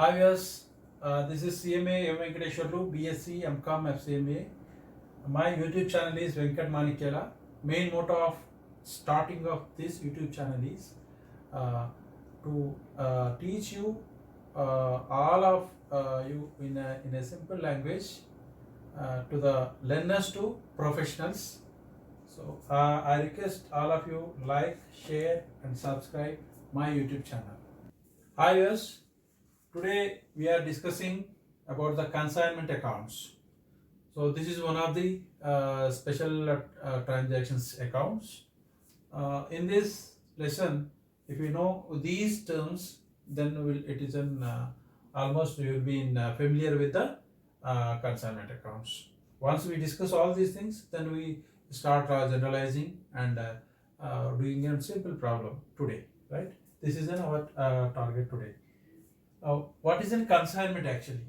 Hi viewers, this is CMA M. Venkateshwarlu, BSc MCom FCMA. My YouTube channel is Venkat Manikyala. Main motto of starting of this YouTube channel is to teach you all of you in a simple language to the learners to professionals. So I request all of you like, share and subscribe my YouTube channel. Hi viewers. Today we are discussing about the consignment accounts. So this is one of the special transactions accounts. In this lesson, if you know these terms, then it is an almost you will be familiar with the consignment accounts. Once we discuss all these things, then we start generalizing and doing a simple problem today, right? This is our target today. What is a consignment actually?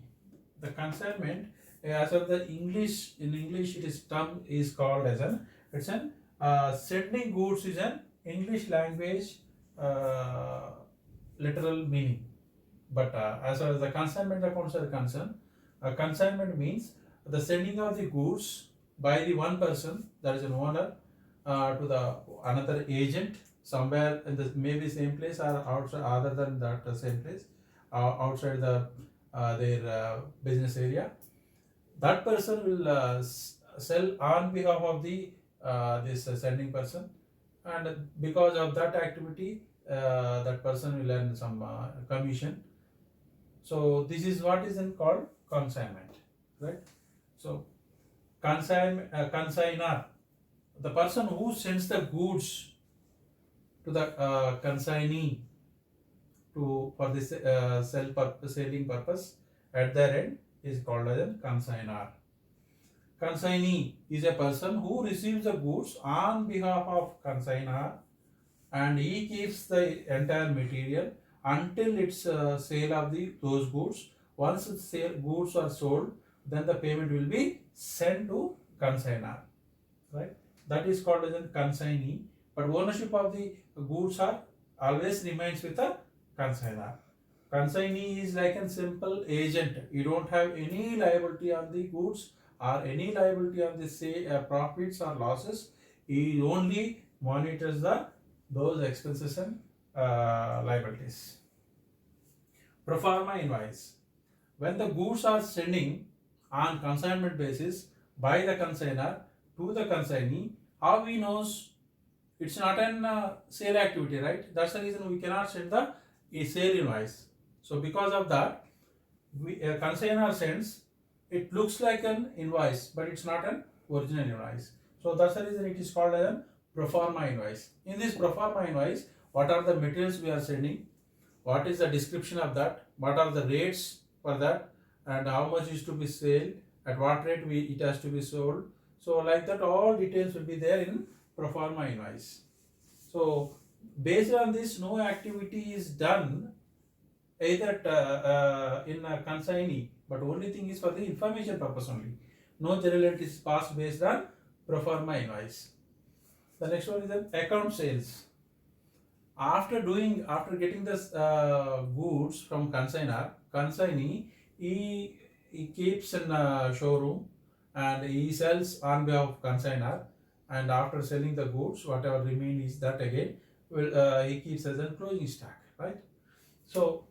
The consignment, as of the English, in English, it is term is called as an sending goods is an English language literal meaning. But as far as the consignment accounts are concerned, consignment means the sending of the goods by the one person, that is an owner, to the another agent somewhere in the maybe same place or outside other than that same place outside their business area. That person will sell on behalf of the this sending person, and because of that activity, that person will earn some commission. So this is what is called consignment, right? So consignor, the person who sends the goods to the consignee to for this selling purpose at their end is called as a consignor. Consignee is a person who receives the goods on behalf of consignor, and he keeps the entire material until its sale of those goods. Once the goods are sold, then the payment will be sent to consignor, right? That is called as a consignee. But ownership of the goods are always remains with a consignor. Consignee is like a simple agent. You don't have any liability on the goods or any liability on the say profits or losses. He only monitors those expenses and liabilities. Proforma invoice. When the goods are sending on consignment basis by the consignor to the consignee, how we knows it's not an sale activity, right? That's the reason we cannot send a sale invoice. So because of that, consignor sends, it looks like an invoice, but it's not an original invoice. So that's the reason it is called as a proforma invoice. In this proforma invoice, what are the materials we are sending? What is the description of that? What are the rates for that? And how much is to be sold? At what rate it has to be sold? So like that, all details will be there in proforma invoice. So based on this, no activity is done either in a consignee, but only thing is for the information purpose only. No general entry is passed based on proforma invoice. The next one is the account sales. After getting the goods from consignee, he keeps in a showroom and he sells on behalf of consignor, and after selling the goods, whatever remain is that again will he keeps as a closing stock, right? So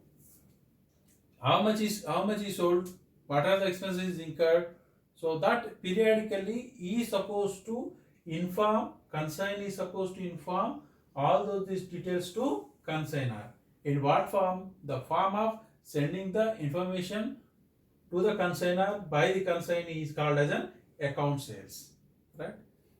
how much is sold, what are the expenses incurred, so that periodically he is supposed to inform, consignee is supposed to inform all these details to consignor. In what form? The form of sending the information to the consignor by the consignee is called as an account sales, right?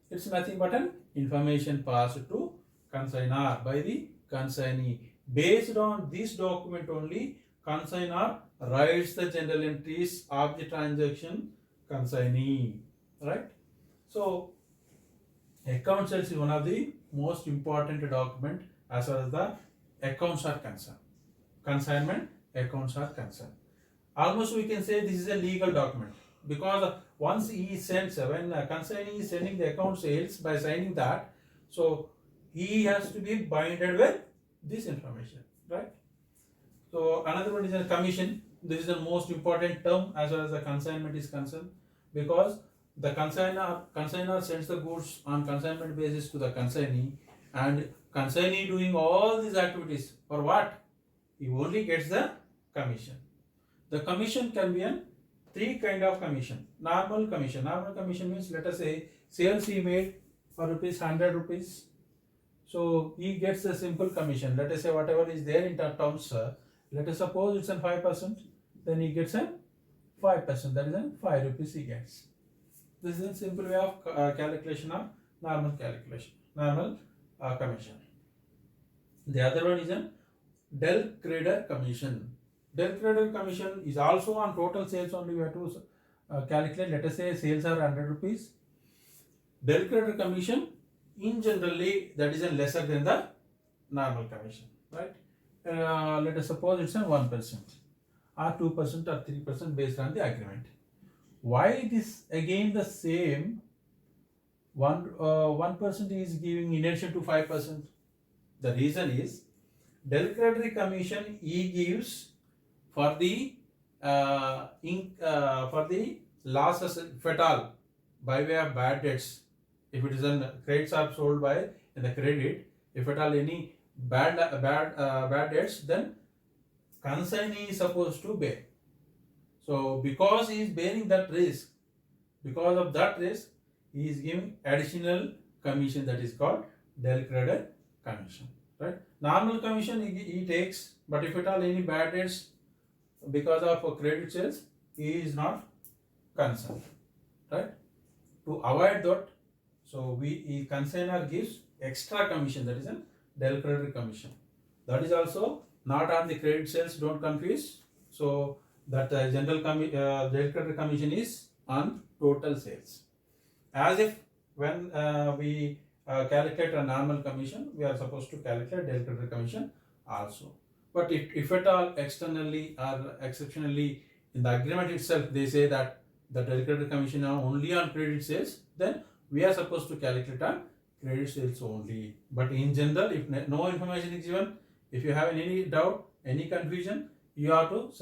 It's nothing but an information passed to consignor by the consignee. Based on this document only, consignor writes the journal entries of the transaction consignee, right? So account sales is one of the most important document as far as the accounts are concerned. Consignment accounts are concerned. Almost we can say this is a legal document, because once he sends, when a consignee is sending the account sales by signing that, so he has to be binded with this information, right? So another one is a commission. This is the most important term as far as the consignment is concerned, because the consignor sends the goods on consignment basis to the consignee, and consignee doing all these activities for what? He only gets the commission. The commission can be an three kind of commission. Normal commission. Normal commission means, let us say sales he made for ₹100. So he gets a simple commission. Let us say whatever is there in terms, let us suppose it's a 5%, then he gets a 5%, that is a ₹5 he gets. This is a simple way of calculation of normal commission. The other one is a Del Credor commission. Del Credor commission is also on total sales only. We have to calculate. Let us say sales are ₹100. Del Credor commission in generally that is a lesser than the normal commission, right? Let us suppose it's a 1% or 2% or 3% based on the agreement. Why this again the same 1% is giving in addition to 5%? The reason is Del Credor commission he gives for the losses, if at all, by way of bad debts. If it is credits are sold by in the credit, if at all any bad debts, then consignee is supposed to bear. So because he is bearing that risk, because of that risk, he is giving additional commission, that is called Del Credor commission, right? Normal commission he takes, but if at all any bad debts because of credit sales, he is not concerned, right? To avoid that, so consignor gives extra commission, that is a Del Credor commission. That is also not on the credit sales, don't confuse. So that Del Credor commission is on total sales. As if when we calculate a normal commission, we are supposed to calculate Del Credor commission also. But if at all externally or exceptionally in the agreement itself they say that the Del Credor commission are only on credit sales, then we are supposed to calculate on credit sales only. But in general, if no information is given, if you have any doubt, any confusion, you have to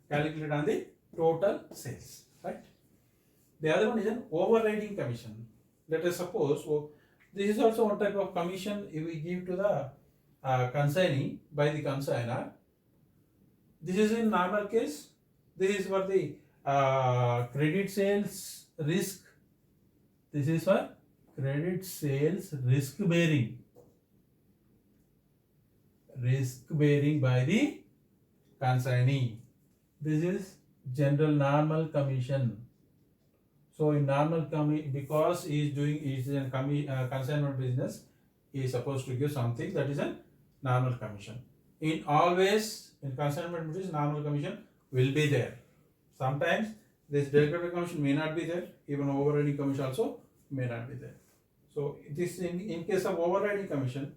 calculate on the total sales, right? The other one is an overriding commission. Let us suppose, this is also one type of commission if we give to the consignee by the consignor. This is in normal case. This is for the credit sales risk. This is for credit sales risk bearing by the consignee. This is general normal commission. So in normal because he is in consignment business, he is supposed to give something, that is a normal commission. In always in consignment business, normal commission will be there. Sometimes this Del Credor commission may not be there, even overriding commission also may not be there. So this in case of overriding commission,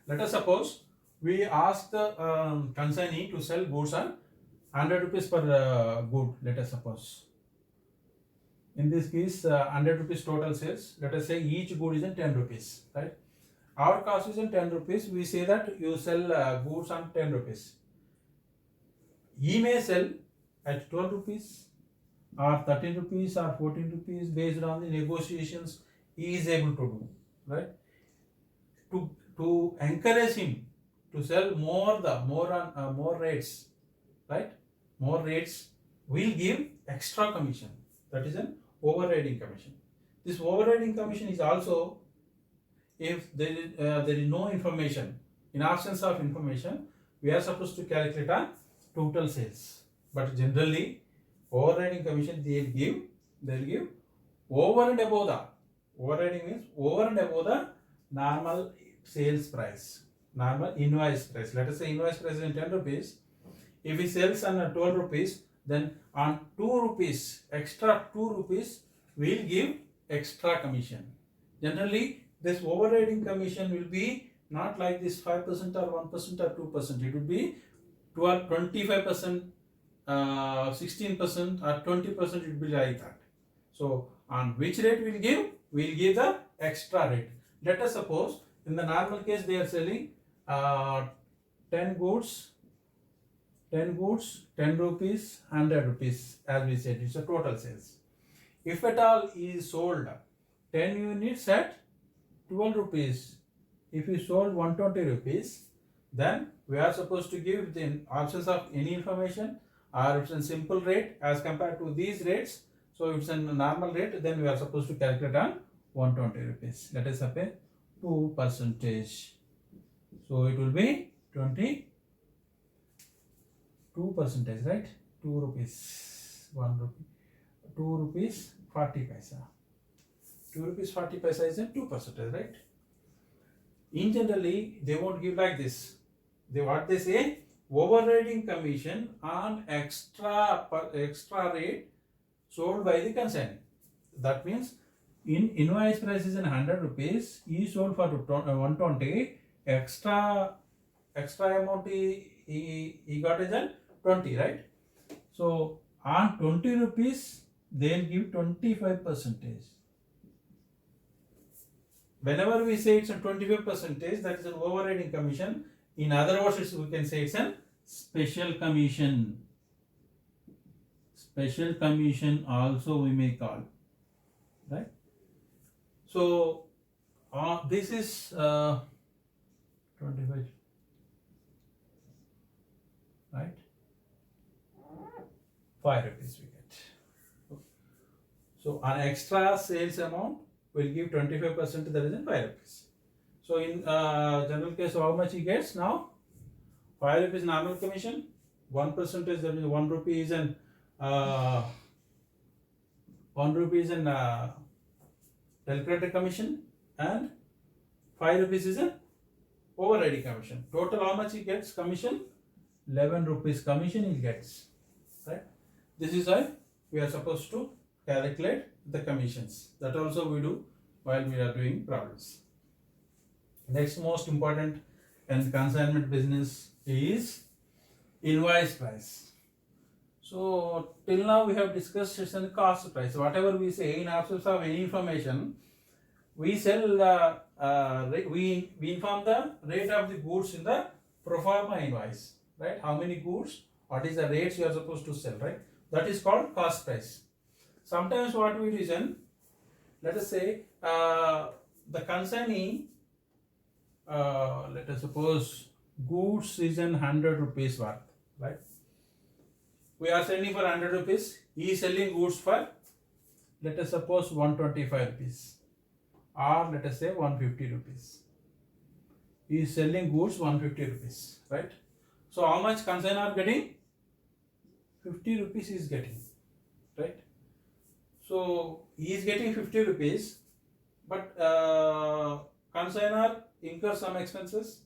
let us suppose we ask the consignee to sell goods on ₹100 per good. Let us suppose in this case ₹100 total sales. Let us say each good is in ₹10, right? Our cost is in ₹10. We say that you sell goods on ₹10. He may sell at ₹12 or ₹13 or ₹14 based on the negotiations he is able to do, right? To encourage him to sell more rates, right? More rates will give extra commission. That is an overriding commission. This overriding commission is also if there is no information. In absence of information, we are supposed to calculate on total sales. But generally, overriding commission they'll give over and above the overriding means over and above the normal sales price, normal invoice price. Let us say invoice price is in ₹10. If he sells on ₹12, then on ₹2, extra ₹2 will give extra commission. Generally, this overriding commission will be not like this 5% or 1% or 2%. It will be 25%, 16% or 20%. It will be like that. So on which rate we'll give? We'll give the extra rate. Let us suppose in the normal case they are selling 10 goods 10 goods, 10 rupees, 100 rupees, as we said, it's a total sales. If at all is sold 10 units at 12 rupees, if you sold 120 rupees, then we are supposed to give the options of any information, or it's a simple rate as compared to these rates. So if it's a normal rate, then we are supposed to calculate on 120 rupees. Let us apply 2%. So it will be 22%, right? 2 rupees, 1 rupee, 2 rupees 40 paisa. 2 rupees 40 paisa is a 2%, right? In generally, they won't give like this. What they say, overriding commission on extra rate sold by the consignee. That means in invoice price is 100 rupees, he sold for 120, extra amount he got is 20, right? So on 20 rupees they'll give 25%. Whenever we say it's a 25%, that is an overriding commission. In other words, we can say it's a special commission. Special commission also we may call, right? So this is 25, right? 5 rupees we get. So on extra sales amount, we'll give 25%, that is in 5 rupees. So in general case, how much he gets now? 5 rupees normal commission, 1%, that means 1 rupee is an 1 rupee is an calculated commission, and 5 rupees is an overriding commission. Total how much he gets commission? 11 rupees commission he gets, right? This is how we are supposed to calculate the commissions. That also we do while we are doing problems. Next most important in consignment business is invoice price. So till now we have discussed the cost price. Whatever we say in absence of any information, we sell we inform the rate of the goods in the pro forma invoice, right? How many goods, what is the rates you are supposed to sell, right? That is called cost price. Sometimes what we reason, let us say the consignee, let us suppose goods is 100 rupees worth, right? We are selling for 100 rupees. He is selling goods for, let us suppose 125 rupees, or let us say 150 rupees. He is selling goods 150 rupees, right? So how much consignor are getting? 50 rupees he is getting, right? So he is getting 50 rupees, but consignor incurs some expenses,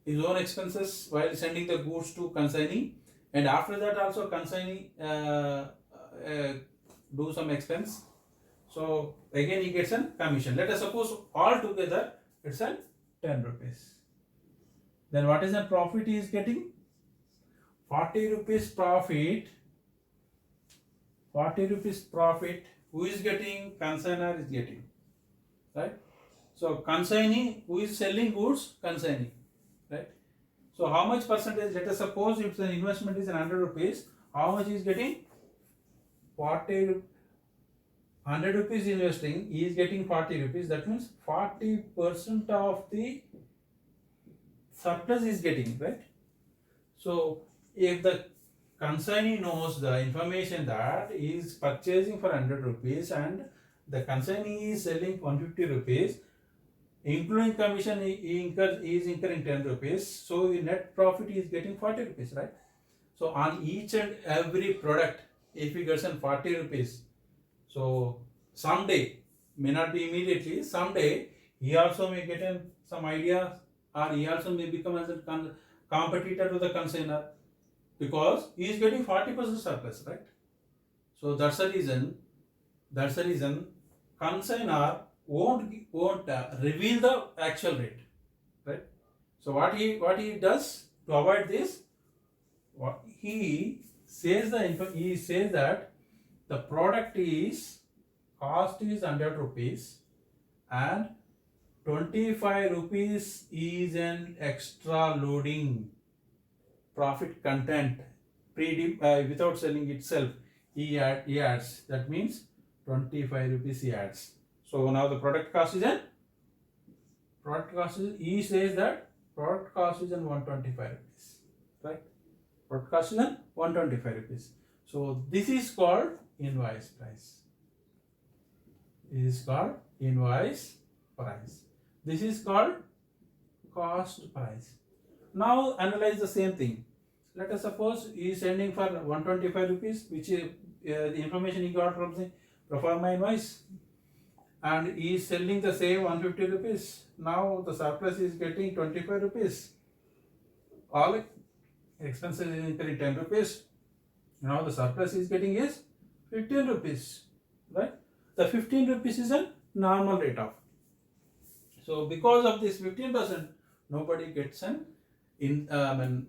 his own expenses while sending the goods to consignee, and after that also consignee do some expense. So again he gets a commission. Let us suppose all together it's a 10 rupees. Then what is the profit he is getting? 40 rupees profit. 40 rupees profit. Who is getting? Consignor is getting, right? So consignee, who is selling goods? Consignee, right? So how much percentage? Let us suppose if the investment is 100 rupees, how much is getting? 100 rupees investing, he is getting 40 rupees. That means 40% of the surplus is getting, right? So if the consignee knows the information that he is purchasing for 100 rupees and the consignee is selling 150 rupees, including commission he is incurring 10 rupees, so the net profit is getting 40 rupees, right? So on each and every product, if he gets 40 rupees, so someday, may not be immediately, someday he also may get some idea, or he also may become as a competitor to the consignor, because he is getting 40% surplus, right? So that's the reason consignor won't reveal the actual rate, right? So what he does to avoid this, he says that the product cost is 100 rupees and 25 rupees is an extra loading profit content without selling itself, he adds. That means 25 rupees he adds. So now the product cost is he says that product cost is 125 rupees, right? Product cost is 125 rupees. So this is called invoice price. This is called invoice price. This is called cost price. Now analyze the same thing. Let us suppose he is sending for 125 rupees, which is the information he got from the pro forma invoice, and he is selling the same 150 rupees. Now the surplus is getting 25 rupees. All expenses is incurring 10 rupees. Now the surplus is getting is 15 rupees, right? The 15 rupees is a normal rate of. So because of this 15%, nobody gets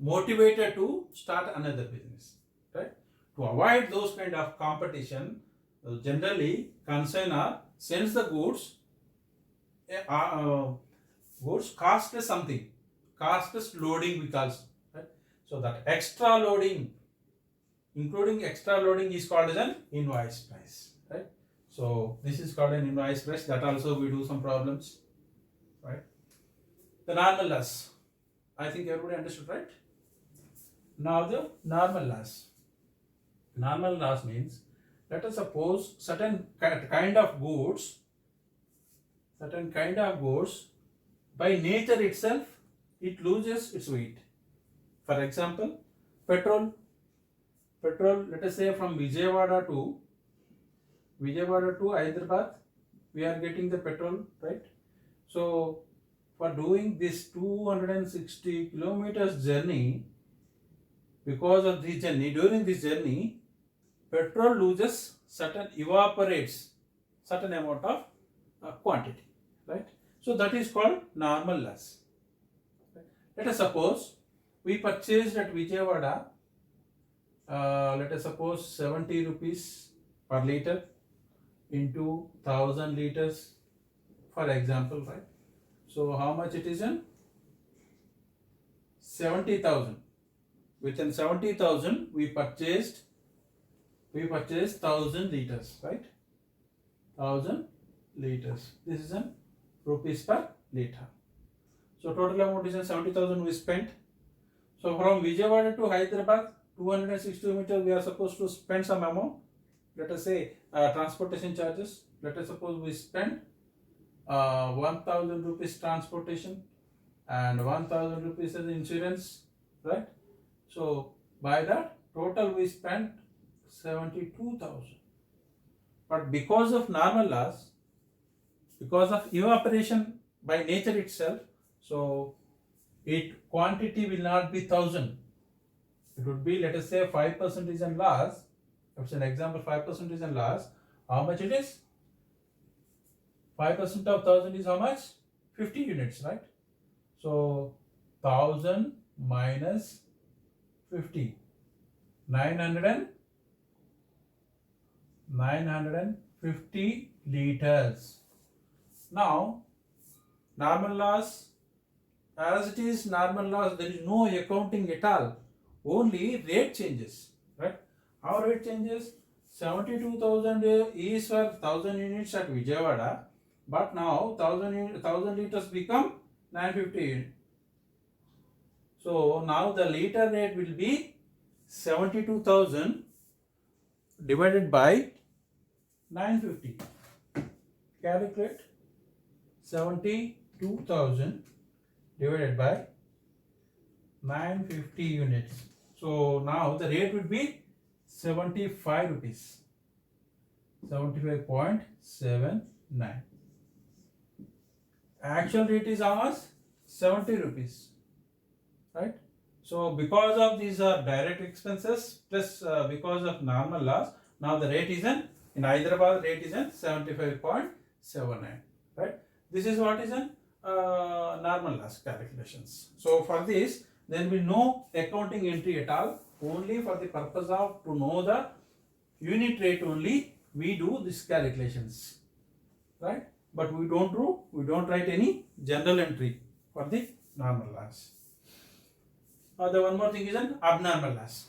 motivated to start another business, right? To avoid those kind of competition, generally consignor sends the goods. Goods cost is something. Cost is loading we call, right? So that extra loading, including extra loading, is called as an invoice price, right? So this is called an invoice price. That also we do some problems, right? The normal loss. I think everybody understood, right? Now the normal loss. Normal loss means, let us suppose certain kind of goods, by nature itself, it loses its weight. For example, petrol, let us say from Vijayawada to Hyderabad, we are getting the petrol, right? So for doing this 260 kilometers journey, because of this journey, during this journey, petrol loses evaporates certain amount of quantity, right? So that is called normal loss. Let us suppose we purchased at Vijayawada, let us suppose 70 rupees per liter into 1000 liters, for example, right? So how much it is in? 70,000. Within 70,000 we purchased 1000 liters, right? 1000 liters. This is in rupees per liter. So total amount is in 70,000 we spent. So from Vijayawada to Hyderabad, 260 kilometers, we are supposed to spend some amount. Let us say transportation charges. Let us suppose we spend 1000 rupees transportation and 1000 rupees as insurance, right? So by that total we spent 72,000. But because of normal loss, because of evaporation by nature itself, so quantity will not be 1000. It would be, let us say, 5% is in loss. It's an example, 5% is in loss. How much it is? 5% of 1000 is how much? 50 units, right? So 1000 minus 50, 950 liters. Now normal loss, as it is normal loss, there is no accounting at all, only rate changes, right? How rate changes? 72,000 is for 1000 units at Vijayawada, but now 1000 liters become 950 units. So now the liter rate will be 72,000 divided by 950. Calculate 72,000 divided by 950 units. So now the rate would be 75 rupees. 75.79. Actual rate is how much? 70 rupees. Right? So because of these are direct expenses plus because of normal loss, now the rate is in Hyderabad rate is in 75.79. Right? This is what is in normal loss calculations. So for this there will be no accounting entry at all. Only for the purpose of to know the unit rate only we do these calculations. Right? But we don't write any general entry for the normal loss. The one more thing is an abnormal loss.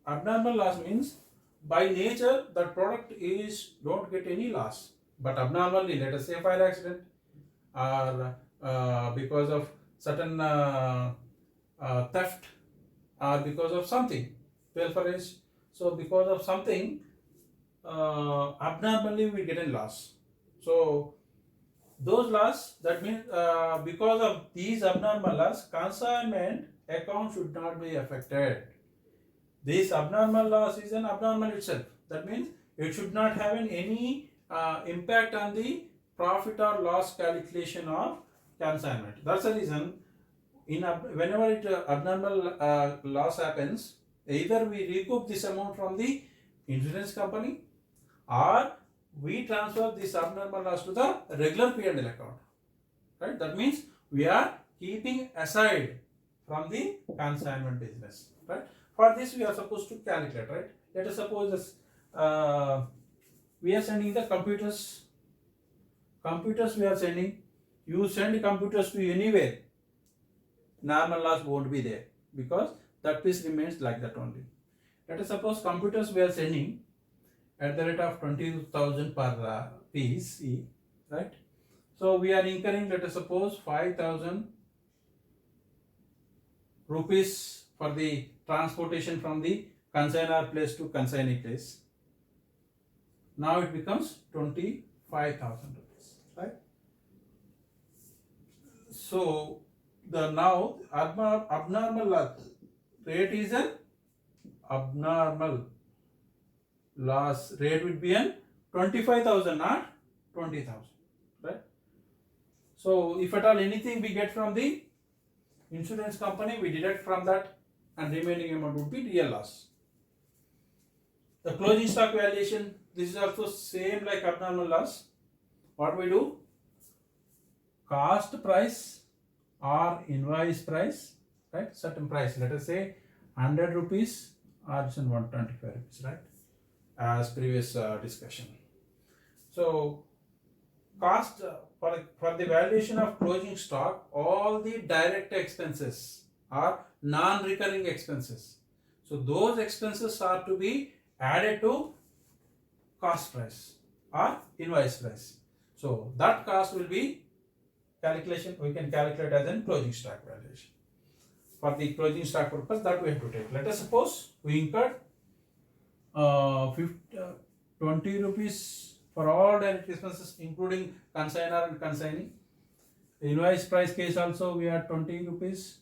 Abnormal loss means by nature that product is don't get any loss, but abnormally, let us say fire accident or because of certain theft or because of something pilferage. So because of something abnormally we get a loss. So those loss, that means because of these abnormal loss, consignment account should not be affected. This abnormal loss is an abnormal itself. That means it should not have any impact on the profit or loss calculation of consignment. That's the reason whenever abnormal loss happens, either we recoup this amount from the insurance company or we transfer this abnormal loss to the regular P&L account. Right? That means we are keeping aside from the consignment business. Right? For this we are supposed to calculate. Right? Let us suppose this, we are sending the computers. Computers we are sending. You send computers to anywhere, normal loss won't be there because that piece remains like that only. Let us suppose computers we are sending at the rate of 20,000 per piece, right? So we are incurring, let us suppose 5,000 rupees for the transportation from the consignor place to consignee place. Now it becomes 25,000 rupees, right? So the now abnormal loss rate is an abnormal loss rate would be an 25,000, not 20,000, right? So if at all anything we get from the insurance company, we deduct from that and remaining amount would be real loss. The closing stock valuation, this is also same like abnormal loss. What we do? Cost price or invoice price, right? Certain price, let us say 100 rupees or 125 rupees, right? As previous discussion. So cost for the valuation of closing stock, all the direct expenses are non-recurring expenses. So those expenses are to be added to cost price or invoice price. So that cost will be calculation, we can calculate as in closing stock valuation. For the closing stock purpose, that we have to take. Let us suppose we incurred 20 rupees for all direct expenses including consignor and consignee. Invoice price case also we had 20 rupees.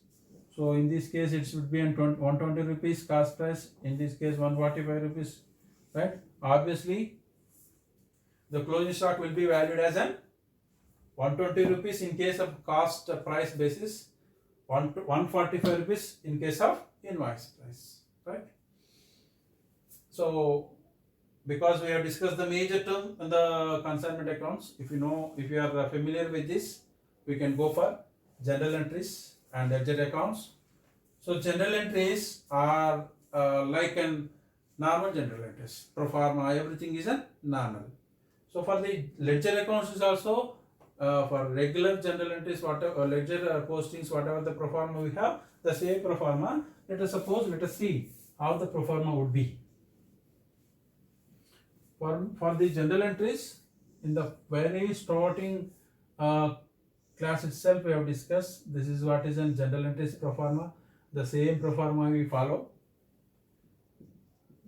So in this case it should be 120 rupees cost price. In this case 145 rupees, right? Obviously the closing stock will be valued as an 120 rupees in case of cost price basis, 145 rupees in case of invoice price, right? So because we have discussed the major term in the consignment accounts, if you are familiar with this, we can go for general entries and ledger accounts. So general entries are like an normal general entries, pro forma, everything is a normal. So for the ledger accounts is also for regular general entries, whatever ledger postings, whatever the pro forma we have, the same pro forma. Let us see how the pro forma would be. For the general entries, in the very starting class itself we have discussed, this is what is in general entries pro forma. The same pro forma we follow.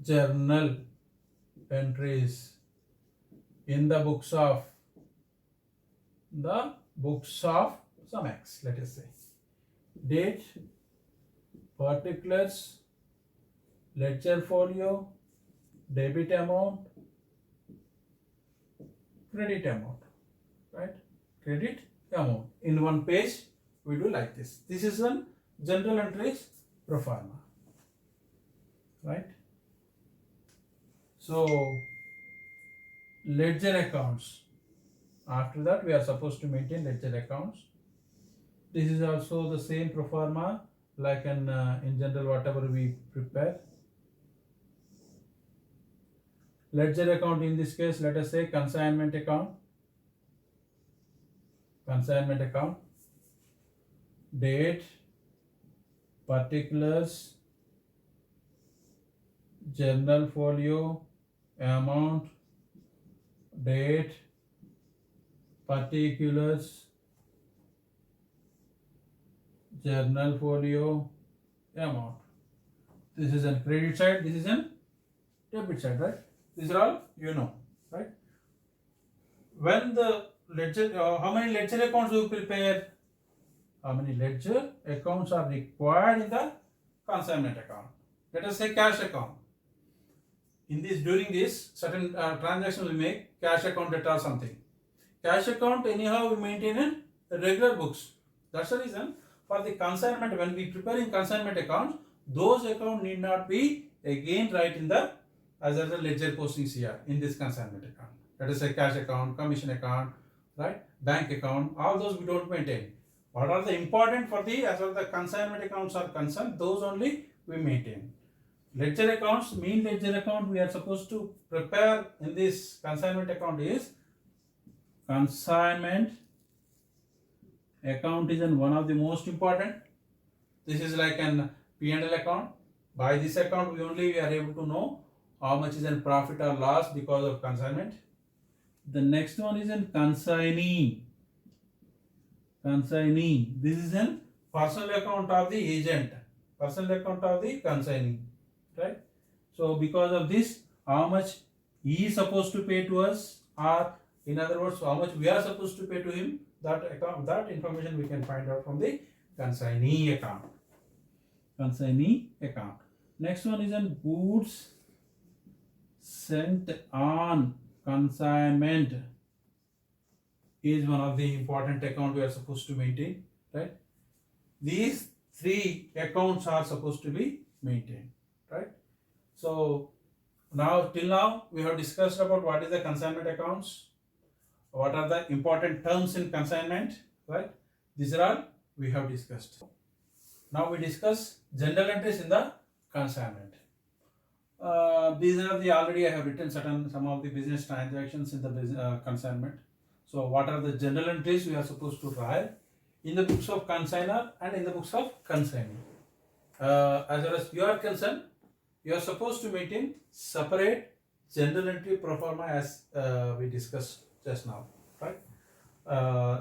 Journal entries in the books of some X, let us say. Date, particulars, ledger folio, debit amount, credit amount, right? Credit amount. In one page we do like this. This is a general entries pro forma, right? So ledger accounts, after that we are supposed to maintain ledger accounts. This is also the same pro forma like in general whatever we prepare. Ledger account, in this case let us say consignment account, date, particulars, journal folio, amount, date, particulars, journal folio, amount. This is a credit side, this is a debit side, right? These are all you know, right? When the ledger, how many ledger accounts do you prepare? How many ledger accounts are required in the consignment account? Let us say cash account. In this, during this, certain transactions we make, cash account data or something. Cash account anyhow we maintain in regular books. That's the reason for the consignment, when we preparing consignment accounts, those accounts need not be again write in the as a ledger postings here in this consignment account. Let us say cash account, commission account, right? Bank account, all those we don't maintain. What are the important for the as far as the consignment accounts are concerned, those only we maintain. Ledger accounts, mean ledger account we are supposed to prepare in this consignment account is consignment account is one of the most important. This is like an P&L account. By this account we are able to know how much is in profit or loss because of consignment. The next one is in consignee. Consignee. This is an personal account of the agent. Personal account of the consignee. Right? So because of this, how much he is supposed to pay to us, or in other words, how much we are supposed to pay to him, that account, that information we can find out from the consignee account. Consignee account. Next one is in goods sent on consignment is one of the important account we are supposed to maintain, right? These three accounts are supposed to be maintained, right? So now till now we have discussed about what is the consignment accounts, what are the important terms in consignment, right? These are all we have discussed. Now we discuss general entries in the consignment. These are the already I have written some of the business transactions in the consignment. So what are the general entries we are supposed to write in the books of consignor and in the books of consignee? As far as you are concerned, you are supposed to maintain separate general entry pro forma as we discussed just now, right?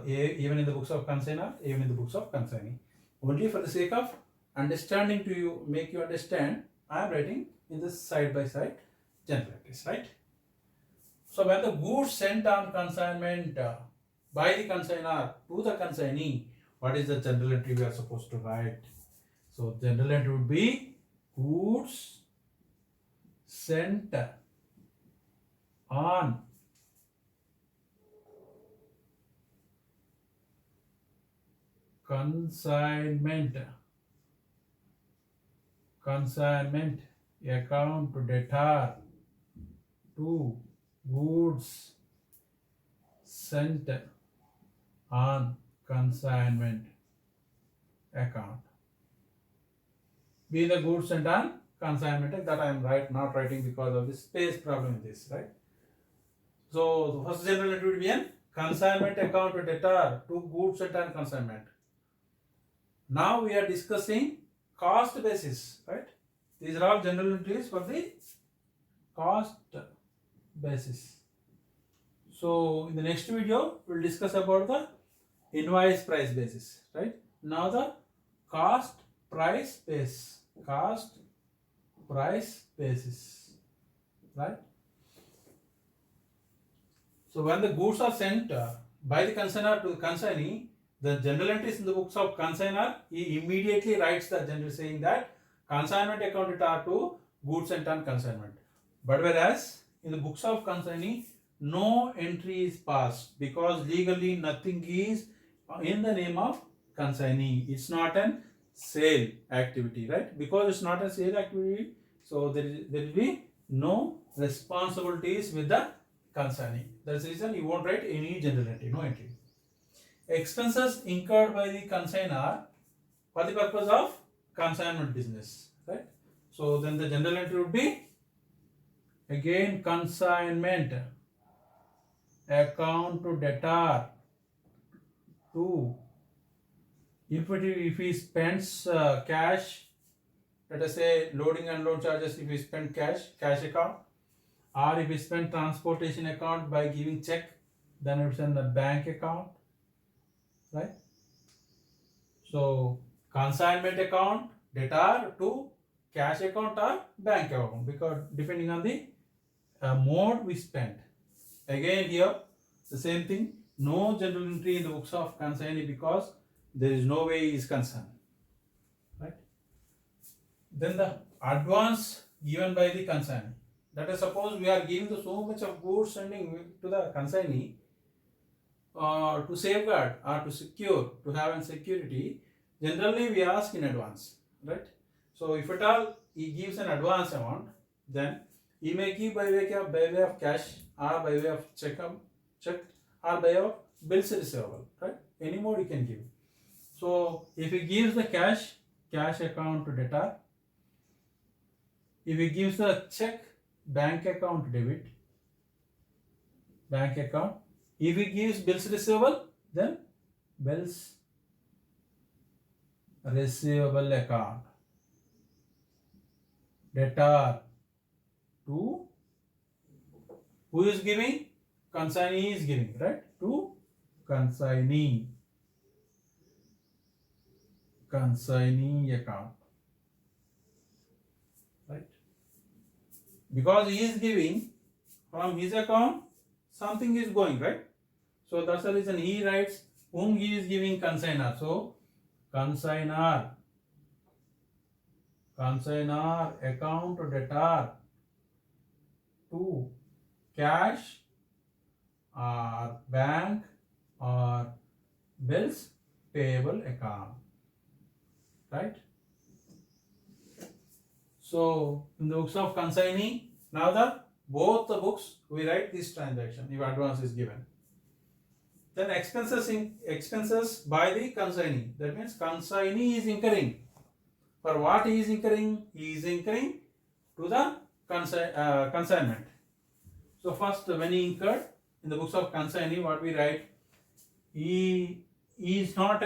Even in the books of consignor, even in the books of consignee. Only for the sake of understanding to you, make you understand, I am writing in the side by side general entries, right? So when the goods sent on consignment by the consignor to the consignee, what is the general entry we are supposed to write? So general entry would be goods sent on consignment account debtor to goods sent on consignment account. Be the goods sent on consignment, that I am not writing because of the space problem in this, right? So the first general entry would be an consignment account debtor to goods sent on consignment. Now we are discussing cost basis, right? These are all general entries for the cost basis. So in the next video, we'll discuss about the invoice price basis, right? Now the cost price base, cost price basis, right? So when the goods are sent by the consignor to the consignee, the general entries in the books of consignor, he immediately writes the general saying that consignment account debtor to goods sent on consignment. But whereas in the books of consignee, no entry is passed because legally nothing is in the name of consignee. It's not an sale activity, right? Because it's not a sale activity, so there will be no responsibilities with the consignee. That's the reason you won't write any general entry, no entry. Expenses incurred by the consignor for the purpose of consignment business, right? So then the general entry would be again consignment account to debtor to if he spends cash, let us say loading and load charges, if he spend cash account, or if he spend transportation account by giving check, then it's in the bank account, right? So consignment account, debtor to cash account or bank account, because depending on the mode we spent. Again here the same thing, no general entry in the books of consignee because there is no way he is concerned, right? Then the advance given by the consignee. Let us suppose we are giving so much of goods sending to the consignee to safeguard or to secure, to have a security. Generally we ask in advance, right? So if at all he gives an advance amount, then he may give by way of cash or by way of check or by way of bills receivable, right? Any mode he can give. So if he gives the cash account to debtor. If he gives the check, bank account debit, bank account. If he gives bills receivable, then bills receivable account, debtor to who is giving? Consignee is giving, right? To consignee account, right? Because he is giving from his account, something is going, right? So that's the reason he writes whom he is giving consignor. So consignor account debtor to cash or bank or bills payable account, right? So in the books of consignee, now both the books we write this transaction if advance is given. Then expenses by the consignee. That means consignee is incurring. For what he is incurring? He is incurring to the consignment. So first, when he incurred in the books of consignee, what we write? He is not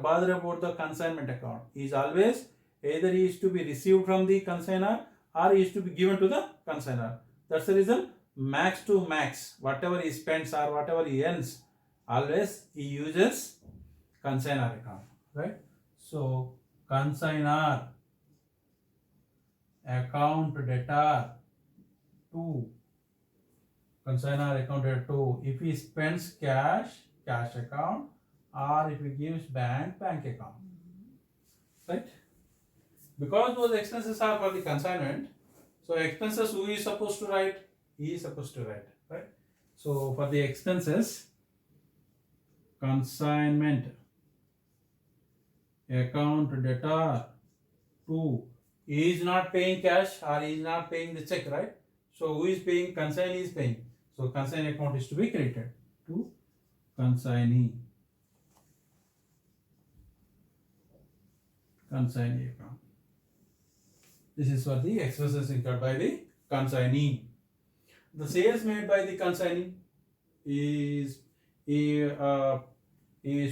bothered about the consignment account. He is always either he is to be received from the consignor or he is to be given to the consignor. That's the reason max to max, whatever he spends or whatever he earns, always he uses consignor account, right? So consignor account debtor to consignor account debtor to, if he spends cash account, or if he gives bank account, right? Because those expenses are for the consignment, so expenses who is supposed to write? He is supposed to write, right? So for the expenses, consignment account debtor to, he is not paying cash or he is not paying the check, right? So who is paying? Consignee is paying. So consignee account is to be created to consignee account. This is for the expenses incurred by the consignee. The sales made by the consignee is he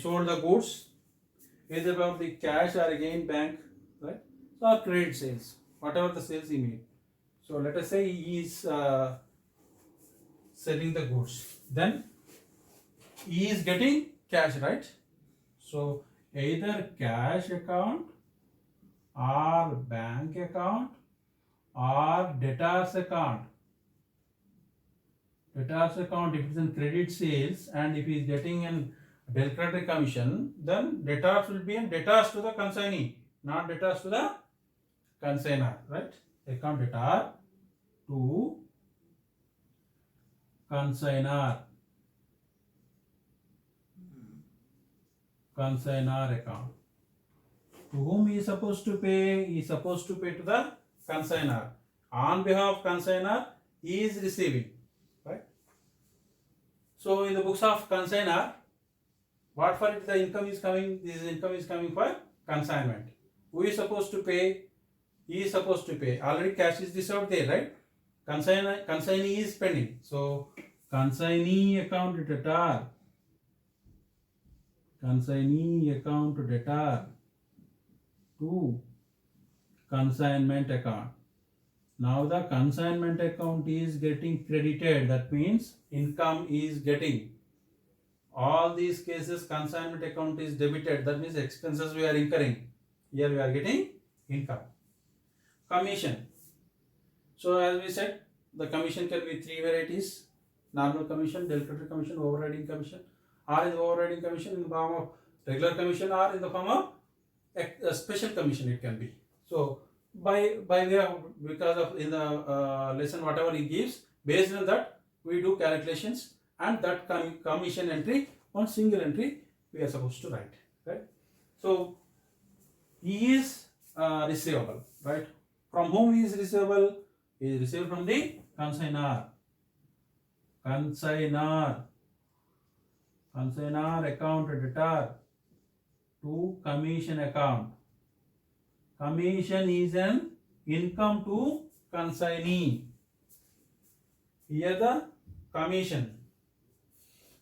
sold the goods, either about the cash or again bank, right? So or credit sales, whatever the sales he made. So let us say he is selling the goods, then he is getting cash, right? So either cash account or bank account or debtors account. Debtors account, if it is in credit sales and if he is getting an declaratory commission, then debtors will be in debtors to the consignee, not debtors to the consignor, right? Account debtor to consignor account. To whom he is supposed to pay? He is supposed to pay to the consignor. On behalf of consignor, he is receiving, right? So in the books of consignor, what for it the income is coming? This income is coming for consignment. Who is supposed to pay? He is supposed to pay. Already cash is reserved there, right? Consignee is spending. So consignee account debtor consignee account debtor to consignment account. Now the consignment account is getting credited. That means income is getting. All these cases consignment account is debited. That means expenses we are incurring. Here we are getting income. Commission. So as we said, the commission can be three varieties: normal commission, deliberative commission, overriding commission, or in the overriding commission in the form of regular commission, or in the form of a special commission it can be. So by way of, because of in the lesson whatever he gives, based on that we do calculations, and that commission entry, one single entry we are supposed to write, right? So he is receivable, right? From whom he is receivable? He is received from the consignor. Consignor account debtor to commission account. Commission is an income to consignee. Here the commission.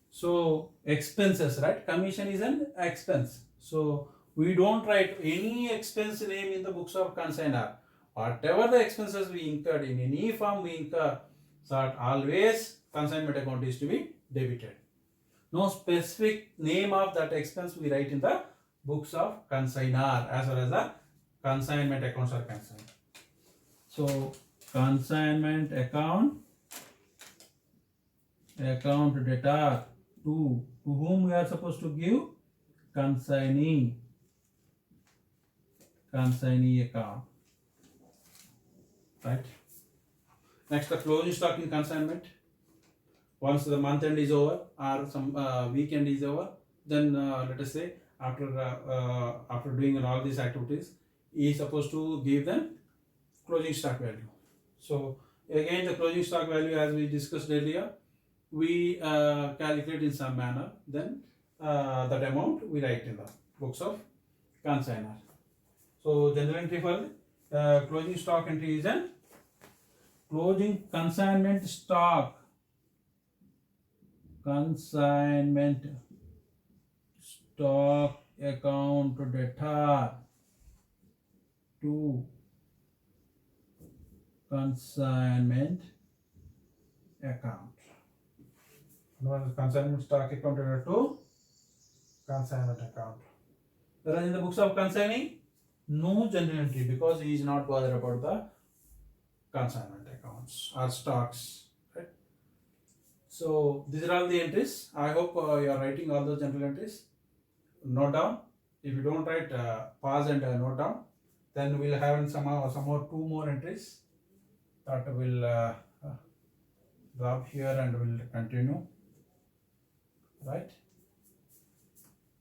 So expenses, right? Commission is an expense. So we don't write any expense name in the books of consignor. Whatever the expenses we incurred in any form we incur, so always consignment account is to be debited. No specific name of that expense we write in the books of consignor as far as the consignment accounts are concerned. So consignment account debtor to whom we are supposed to give? Consignee account, right? Next, the closing stock in consignment. Once the month end is over or some weekend is over, then let us say after doing all these activities, he is supposed to give them closing stock value. So again, the closing stock value, as we discussed earlier, we calculate in some manner, then that amount we write in the books of consignor. So general entry for closing stock entry is an closing consignment stock. Consignment stock account debtor to consignment account. Consignment stock account debtor to consignment account. Whereas in the books of consignee, no general entry, because he is not bothered about the consignment accounts or stocks, right? So these are all the entries. I hope you are writing all those general entries. Note down. If you don't write, pause and note down. Then we'll have some more two more entries that will drop here and will continue, right?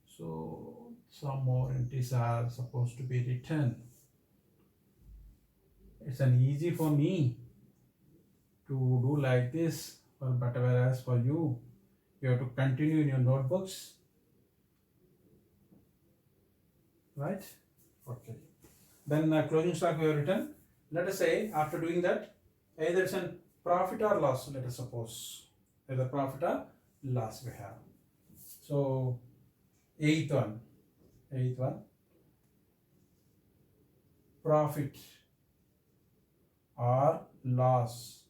So some more entries are supposed to be written. It's an easy for me to do like this, but whereas for you, you have to continue in your notebooks, right? Okay. Then closing stock we have written. Let us say after doing that, either it's a profit or loss. Let us suppose either profit or loss we have. So eighth one, profit or loss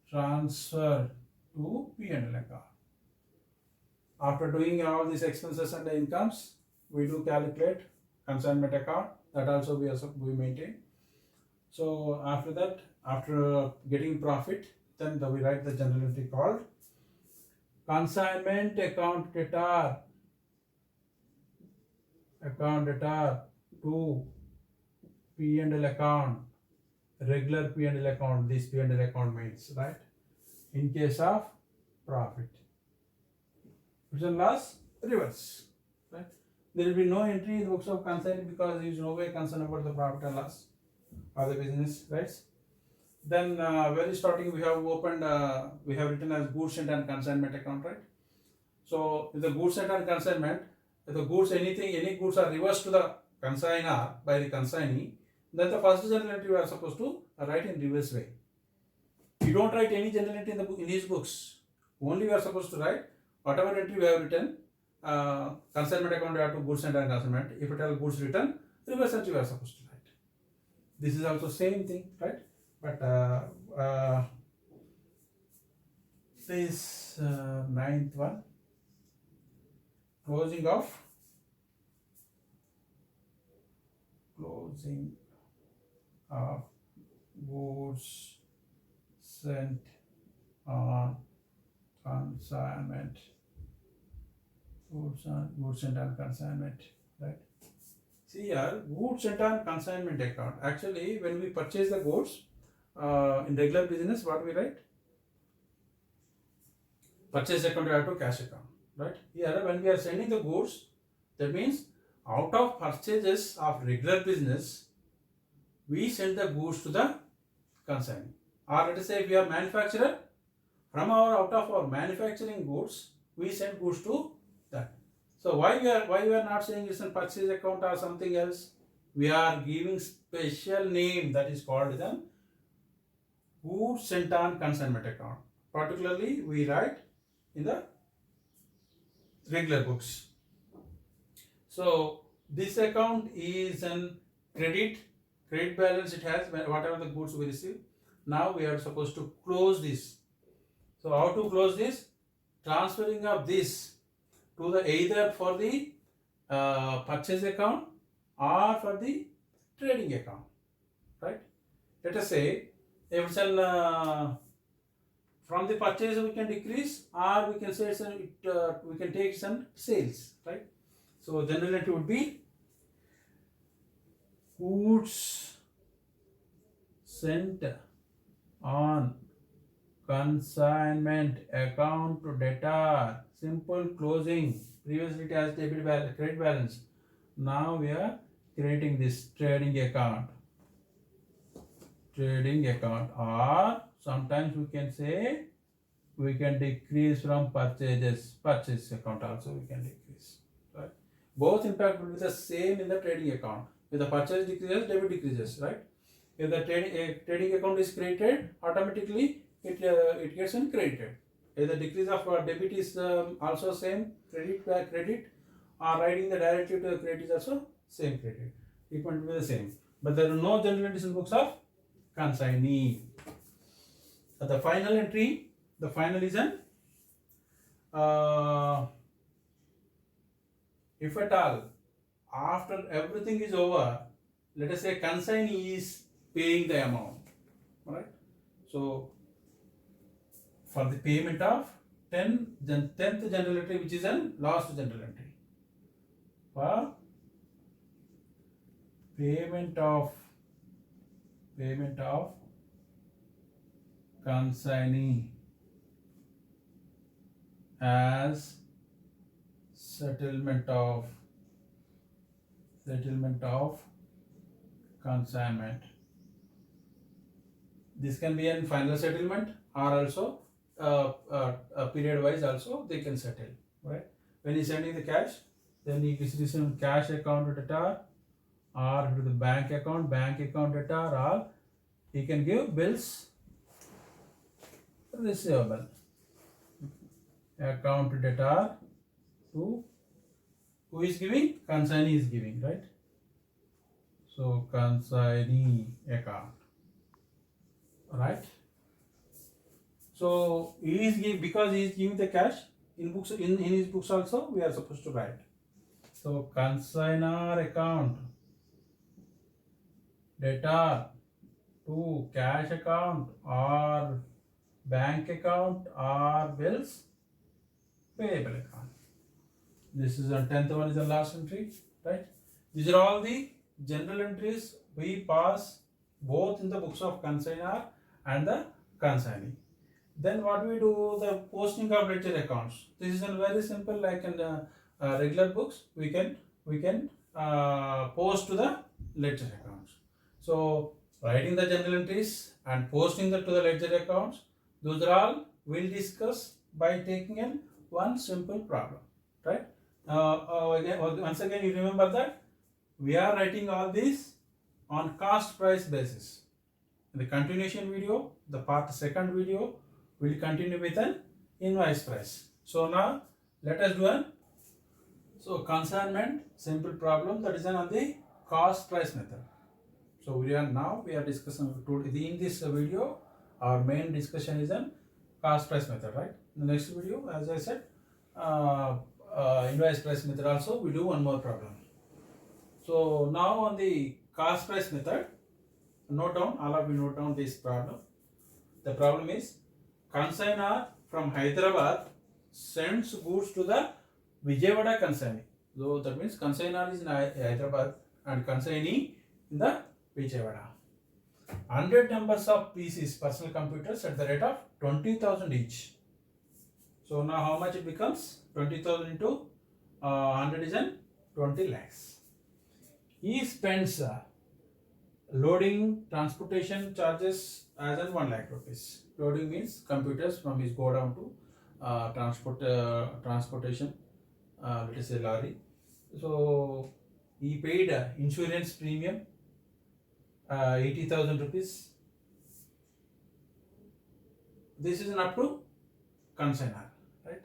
transfer to P&L account. After doing all these expenses and the incomes, we do calculate consignment account. That also we maintain. So after that, after getting profit, then we write the general entry called consignment account debtor to P&L account, regular P&L account. This P&L account means, right, in case of profit. If it's a loss, reverse, right? There will be no entry in the books of consignee because there is no way concerned about the profit and loss of the business, right? Then very starting we have opened, we have written as goods sent and consignment account, right? So if the goods sent and consignment, if the goods, any goods are reversed to the consignor by the consignee, then the first general entry we are supposed to write in reverse way. You don't write any general entry in his books. Only we are supposed to write whatever entry we have written, consignment account you have to goods enter consignment. If it has goods return, reverse entry you are supposed to write. This is also same thing, right? But this ninth one, closing of goods sent on consignment. Goods sent on consignment, right? See here, goods sent on consignment account. Actually, when we purchase the goods in regular business, what we write? Purchase account to cash account, right? Here, when we are sending the goods, that means out of purchases of regular business, we send the goods to the consignee. Or let us say we are manufacturer, from out of our manufacturing goods, we send goods to that. So why we are not saying it's a purchase account or something else? We are giving special name that is called the goods sent on consignment account. Particularly, we write in the regular books. So this account is an credit balance it has whatever the goods we receive. Now we are supposed to close this. So how to close this? Transferring of this to the either for the purchase account or for the trading account, right? Let us say if it's an from the purchase we can decrease, or we can say we can take some sales, right? So generally it would be goods sent on consignment account to debtor. Simple closing. Previously it has debit balance, credit balance. Now we are creating this trading account. Or sometimes we can say we can decrease from purchase account also we can decrease, right? Both impact will be the same in the trading account. If the purchase decreases, debit decreases, right? If the trading account is created, automatically it gets credited. If the decrease of debit is also same, credit by credit, or writing the directly to the credit is also same credit. It will be the same. But there are no general entries in books of consignee. The final entry, the final is an if at all after everything is over, let us say consignee is paying the amount, right? So for the payment of 10th general entry, which is an last general entry, for payment of consignee as settlement of consignment. This can be a final settlement, or also period wise also they can settle, right? When he's sending the cash, then he is receiving cash account debtor, or to the bank account debtor, or he can give bills receivable account debtor to who is giving? Consignee is giving, right? So consignee account, right? So he is giving, because he is giving the cash in books, in his books also we are supposed to write. So consignor account debtor to cash account or bank account or bills payable account. This is the 10th one, is the last entry, right? These are all the general entries we pass both in the books of consignor and the consignee. Then what we do, the posting of ledger accounts. This is a very simple, like in the regular books we can post to the ledger accounts. So writing the journal entries and posting them to the ledger accounts, those are all we'll discuss by taking in one simple problem, right? Once again, you remember that we are writing all these on cost price basis. In the continuation video, the part second video, will continue with an invoice price. So now let us do an So consignment, simple problem, that is on the cost price method. So we are discussing in this video. Our main discussion is on cost price method, right? In the next video, as I said, invoice price method also we do one more problem. So now on the cost price method, note down, all of you note down this problem. The problem is consignor from Hyderabad sends goods to the Vijayawada consignee. So that means consignor is in Hyderabad and consignee in the Vijayawada. 100 numbers of PCs, personal computers, at the rate of 20,000 each. So now how much it becomes? 20,000 into 100 is 20 lakhs. He spends loading, transportation charges as in 1 lakh rupees. Loading means computers from his godown to transportation, let us say lorry. So he paid insurance premium 80,000 rupees. This is an up to consignor, right?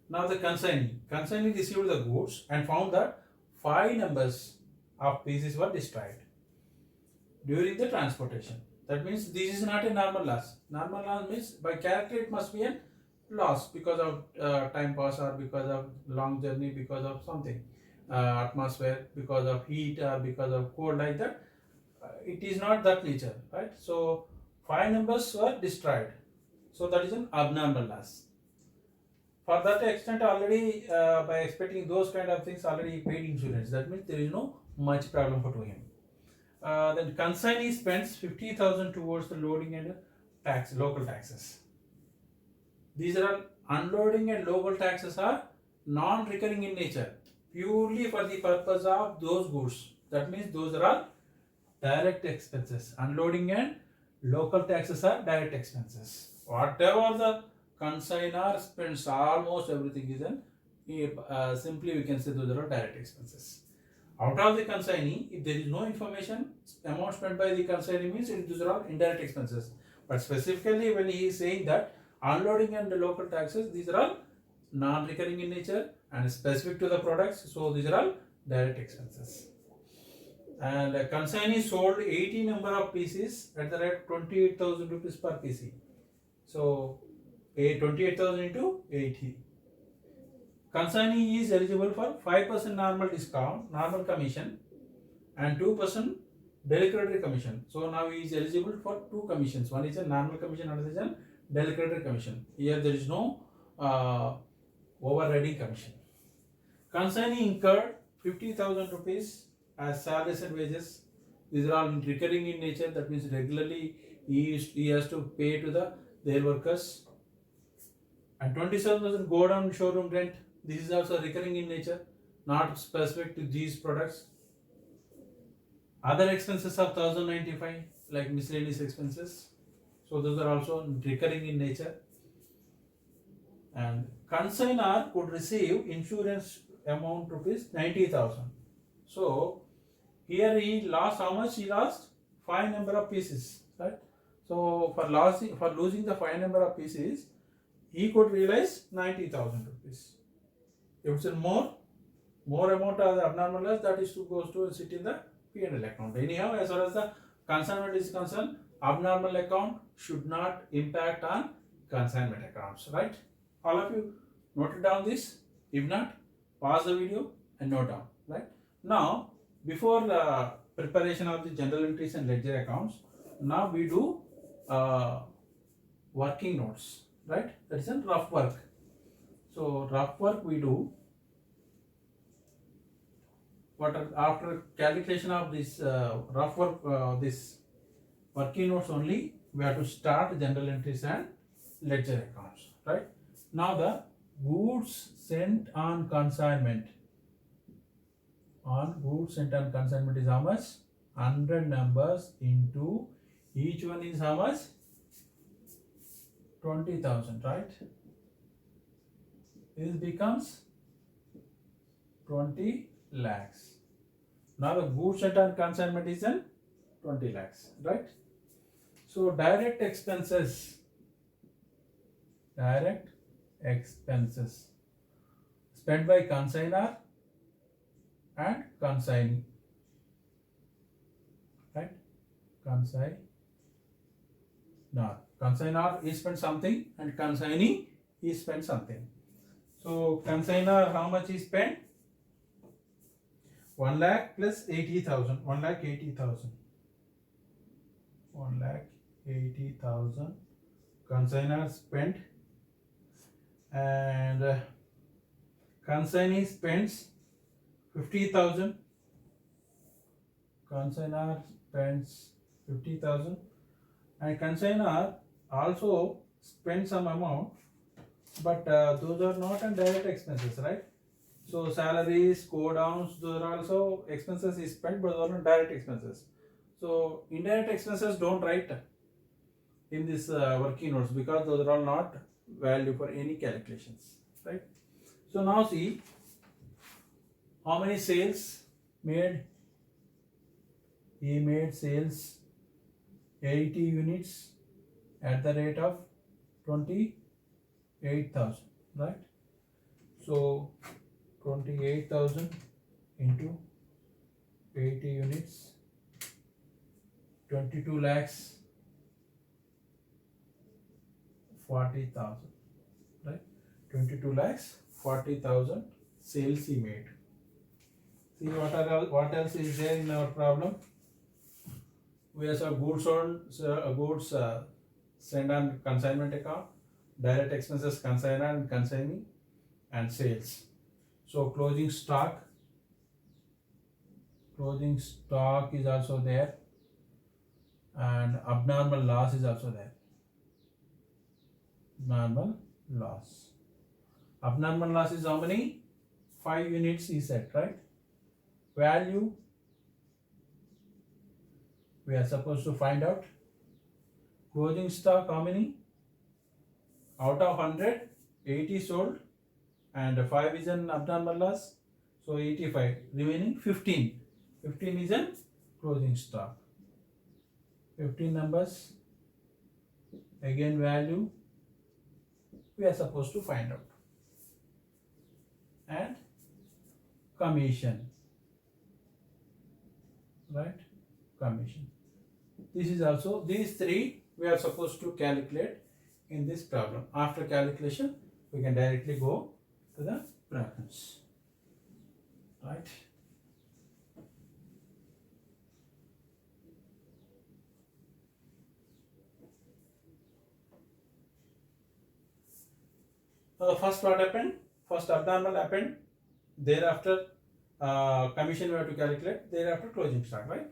Now the consignee received the goods and found that 5 numbers of pieces were destroyed during the transportation. That means this is not a normal loss. Normal loss means by character it must be a loss because of time pass or because of long journey, because of something, atmosphere, because of heat or because of cold, like that. It is not that nature, right? So 5 numbers were destroyed. So that is an abnormal loss. For that extent already, by expecting those kind of things, already paid insurance. That means there is no much problem for to him. Then consignee spends 50,000 towards the loading and local taxes. These are all unloading and local taxes are non-recurring in nature, purely for the purpose of those goods. That means those are all direct expenses. Unloading and local taxes are direct expenses. Whatever the consignor spends, almost everything is in, simply we can say those are all direct expenses. Out of the consignee, if there is no information, amount spent by the consignee means those are all indirect expenses. But specifically when he is saying that unloading and the local taxes, these are all non-recurring in nature and specific to the products, so these are all direct expenses. And a consignee sold 80 number of pieces at the rate 28,000 rupees per PC. So 28,000 into 80. Consignee is eligible for 5% normal discount, normal commission, and 2% delicatory commission. So now he is eligible for 2 commissions. One is a normal commission, another is a delicatory commission. Here there is no overriding commission. Consignee incurred 50,000 rupees as salaries and wages. These are all recurring in nature. That means regularly he has to pay to their workers. And 27,000 go down showroom rent. This is also recurring in nature, not specific to these products. Other expenses of 1,095 like miscellaneous expenses. So those are also recurring in nature. And consignor could receive insurance amount rupees 90,000. So here he lost how much? He lost 5 number of pieces, right? So for losing the 5 number of pieces, he could realize 90,000 rupees. If it's a more amount of the abnormal loss, that is goes to sit in the P&L account. Anyhow, as far as the consignment is concerned, abnormal account should not impact on consignment accounts, right? All of you noted down this. If not, pause the video and note down, right? Now, before the preparation of the general entries and ledger accounts, now we do working notes, right? That is a rough work. So rough work we do. After calculation of this rough work, this working notes only, we have to start general entries and ledger accounts, right? Now the goods sent on consignment. On goods sent on consignment is how much? 100 numbers into each one is how much? 20,000, right? This becomes 20 lakhs. Now the goods sent on consignment is 20 lakhs, right? So direct expenses spent by consignor and consignee, right? Consignor. Consignor is spent something and consignee is spent something. So consignor, how much is spent? 1 lakh plus 80,000. 1 lakh 80,000. 1 lakh 80,000 consignor spent, and consignee spends 50,000. Consignor spends 50,000, and consignor also spends some amount, but those are not on direct expenses, right? So salaries, go downs, those are also expenses is spent, but those are not direct expenses. So indirect expenses don't write in this working notes because those are all not value for any calculations, right? So now see how many sales made. He made sales 80 units at the rate of 28,000, right? So 28,000 into 80 units, 22 lakhs 40,000, right? 22 lakhs 40,000 sales he made. See what else is there in our problem? We have goods sent on consignment account, direct expenses consignor and consignee, and sales. So closing stock is also there, and abnormal loss is also there. Abnormal loss is how many? 5 units he said, right? Value we are supposed to find out. Closing stock how many? Out of 100, 80 sold and 5 is an abnormal loss, so 85, remaining 15 is an closing stock. 15 numbers, again value we are supposed to find out, and commission, right? Commission. This is also, these three we are supposed to calculate in this problem. After calculation we can directly go to the problems, right? First what happened? First abnormal happened, thereafter commission we have to calculate, thereafter closing stock, right?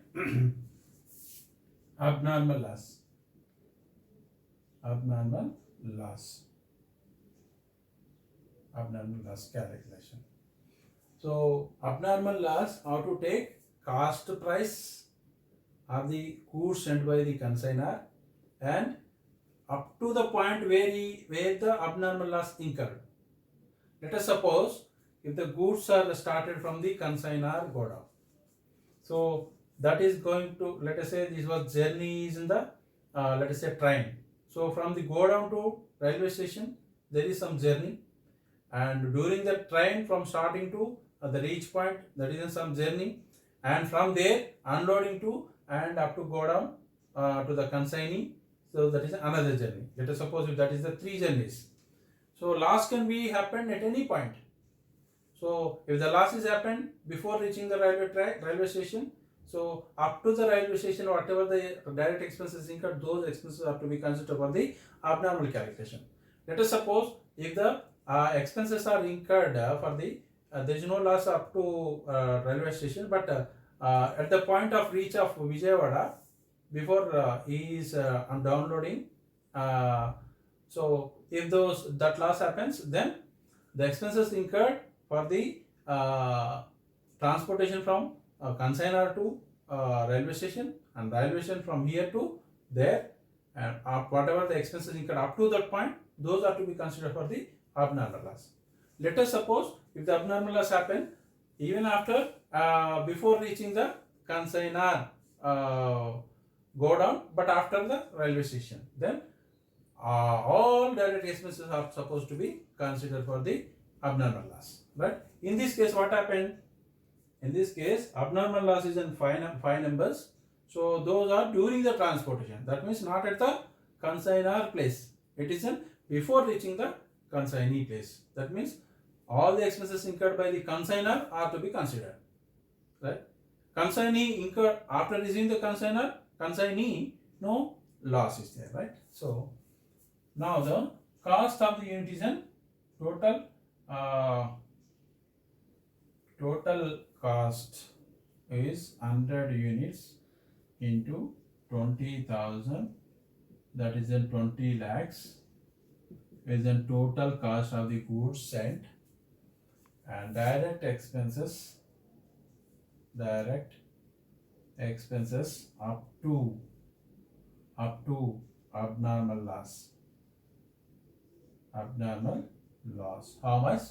Abnormal loss calculation. So abnormal loss, how to take cost price of the goods sent by the consignor and up to the point where the abnormal loss incurred. Let us suppose if the goods are started from the consignor go down, so that is going to, let us say this was journey is in the let us say train. So from the go down to railway station there is some journey, and during the train from starting to the reach point that is some journey, and from there unloading to and up to go down to the consignee, so that is another journey. Let us suppose if that is the 3 journeys. So loss can be happened at any point. So if the loss is happened before reaching the railway station, so up to the railway station whatever the direct expenses incurred, those expenses are to be considered for the abnormal calculation. Let us suppose if the expenses are incurred for the there is no loss up to railway station, but at the point of reach of Vijayawada, before he is downloading, so if that loss happens, then the expenses incurred for the transportation from consignor to railway station, and railway station from here to there, and whatever the expenses incurred up to that point, those are to be considered for the abnormal loss. Let us suppose if the abnormal loss happen even after before reaching the consignor go down, but after the railway station, then all direct expenses are supposed to be considered for the abnormal loss, right? In this case what happened? In this case, abnormal loss is in five numbers. So those are during the transportation. That means not at the consignor place. It is in before reaching the consignee place. That means all the expenses incurred by the consignor are to be considered. Right? Consignee incurred after receiving the consignee, no loss is there, right? So now the cost of the unit is in total total cost is 100 units into 20,000, that is in 20 lakhs, is in total cost of the goods sent, and direct expenses up to abnormal loss. How much?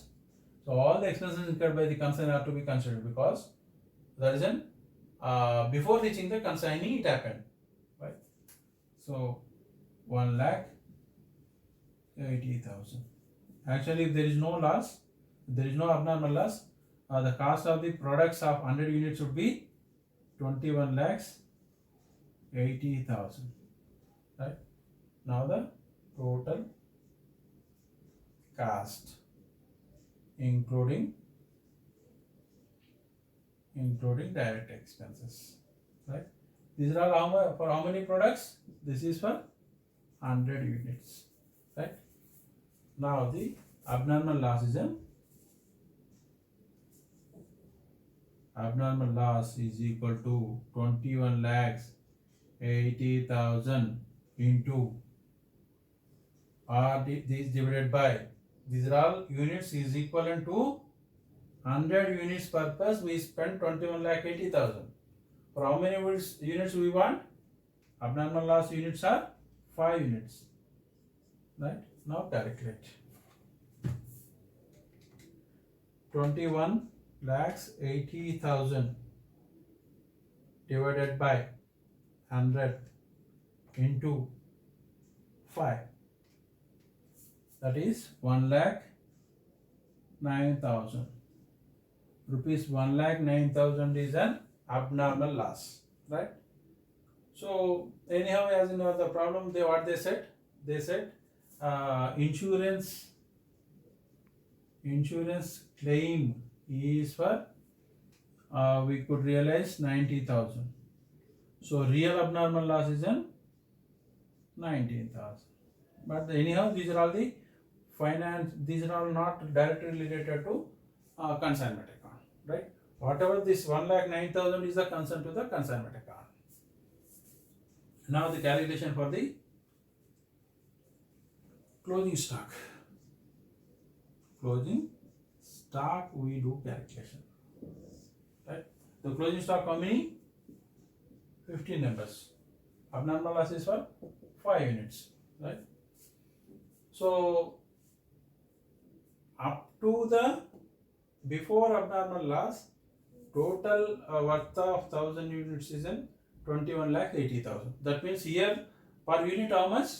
So all the expenses incurred by the consignee are to be considered, because that is in before reaching the consignee it happened, right? So 1,80,000. Actually, if there is no loss, if there is no abnormal loss, the cost of the products of 100 units would be 21,80,000. Right? Now the total cost, including direct expenses. Right? These are all for how many products? This is for 100 units. Right? Now the abnormal loss is equal to 21,80,000 into these divided by, these are all units, is equivalent to 100 units purpose we spent 21,80,000. For how many units we want? Abnormal loss units are 5 units. Right? Now calculate. 21,80,000 divided by 100 into 5. That is 1,09,000 rupees. 1,09,000 is an abnormal loss, right? So anyhow, as in the problem, what they said? They said insurance claim is for we could realize 90,000. So real abnormal loss is in 19,000. But anyhow, these are all the finance. These are all not directly related to consignment account, right? Whatever this 1,09,000 is a concern to the consignment account. Now the calculation for the closing stock. Closing stock we do calculation, right? The closing stock how many? 15 numbers. Abnormal loss is for 5 units, right? So up to the before abnormal loss, total worth of 1,000 units is in 21,80,000. That means here per unit how much?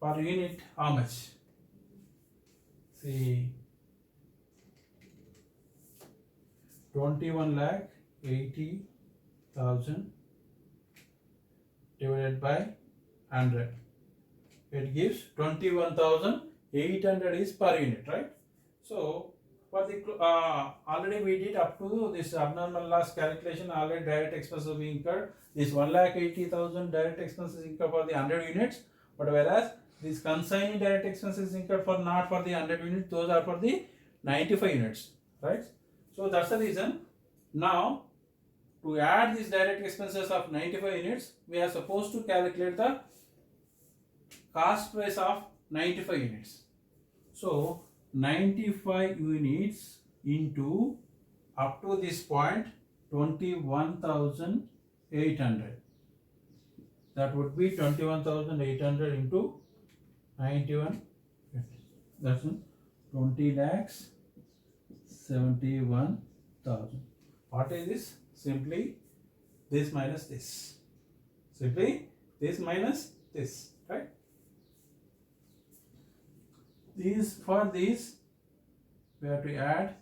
Per unit how much? See, 21,80,000 divided by 100. It gives 21,800 is per unit, right? So for the already we did up to this abnormal loss calculation. Already direct expenses we incurred. This 1,80,000 direct expenses incurred for the 100 units. But whereas these consignee direct expenses incurred for not for the 100 units, those are for the 95 units, right? So that's the reason. Now to add these direct expenses of 95 units, we are supposed to calculate the cost price of 95 units. So 95 units into up to this point 21,800. That would be 21,800 into 91. That's 20 lakhs 71,000. What is this? Simply this minus this. Simply this minus this, right? For these we have to add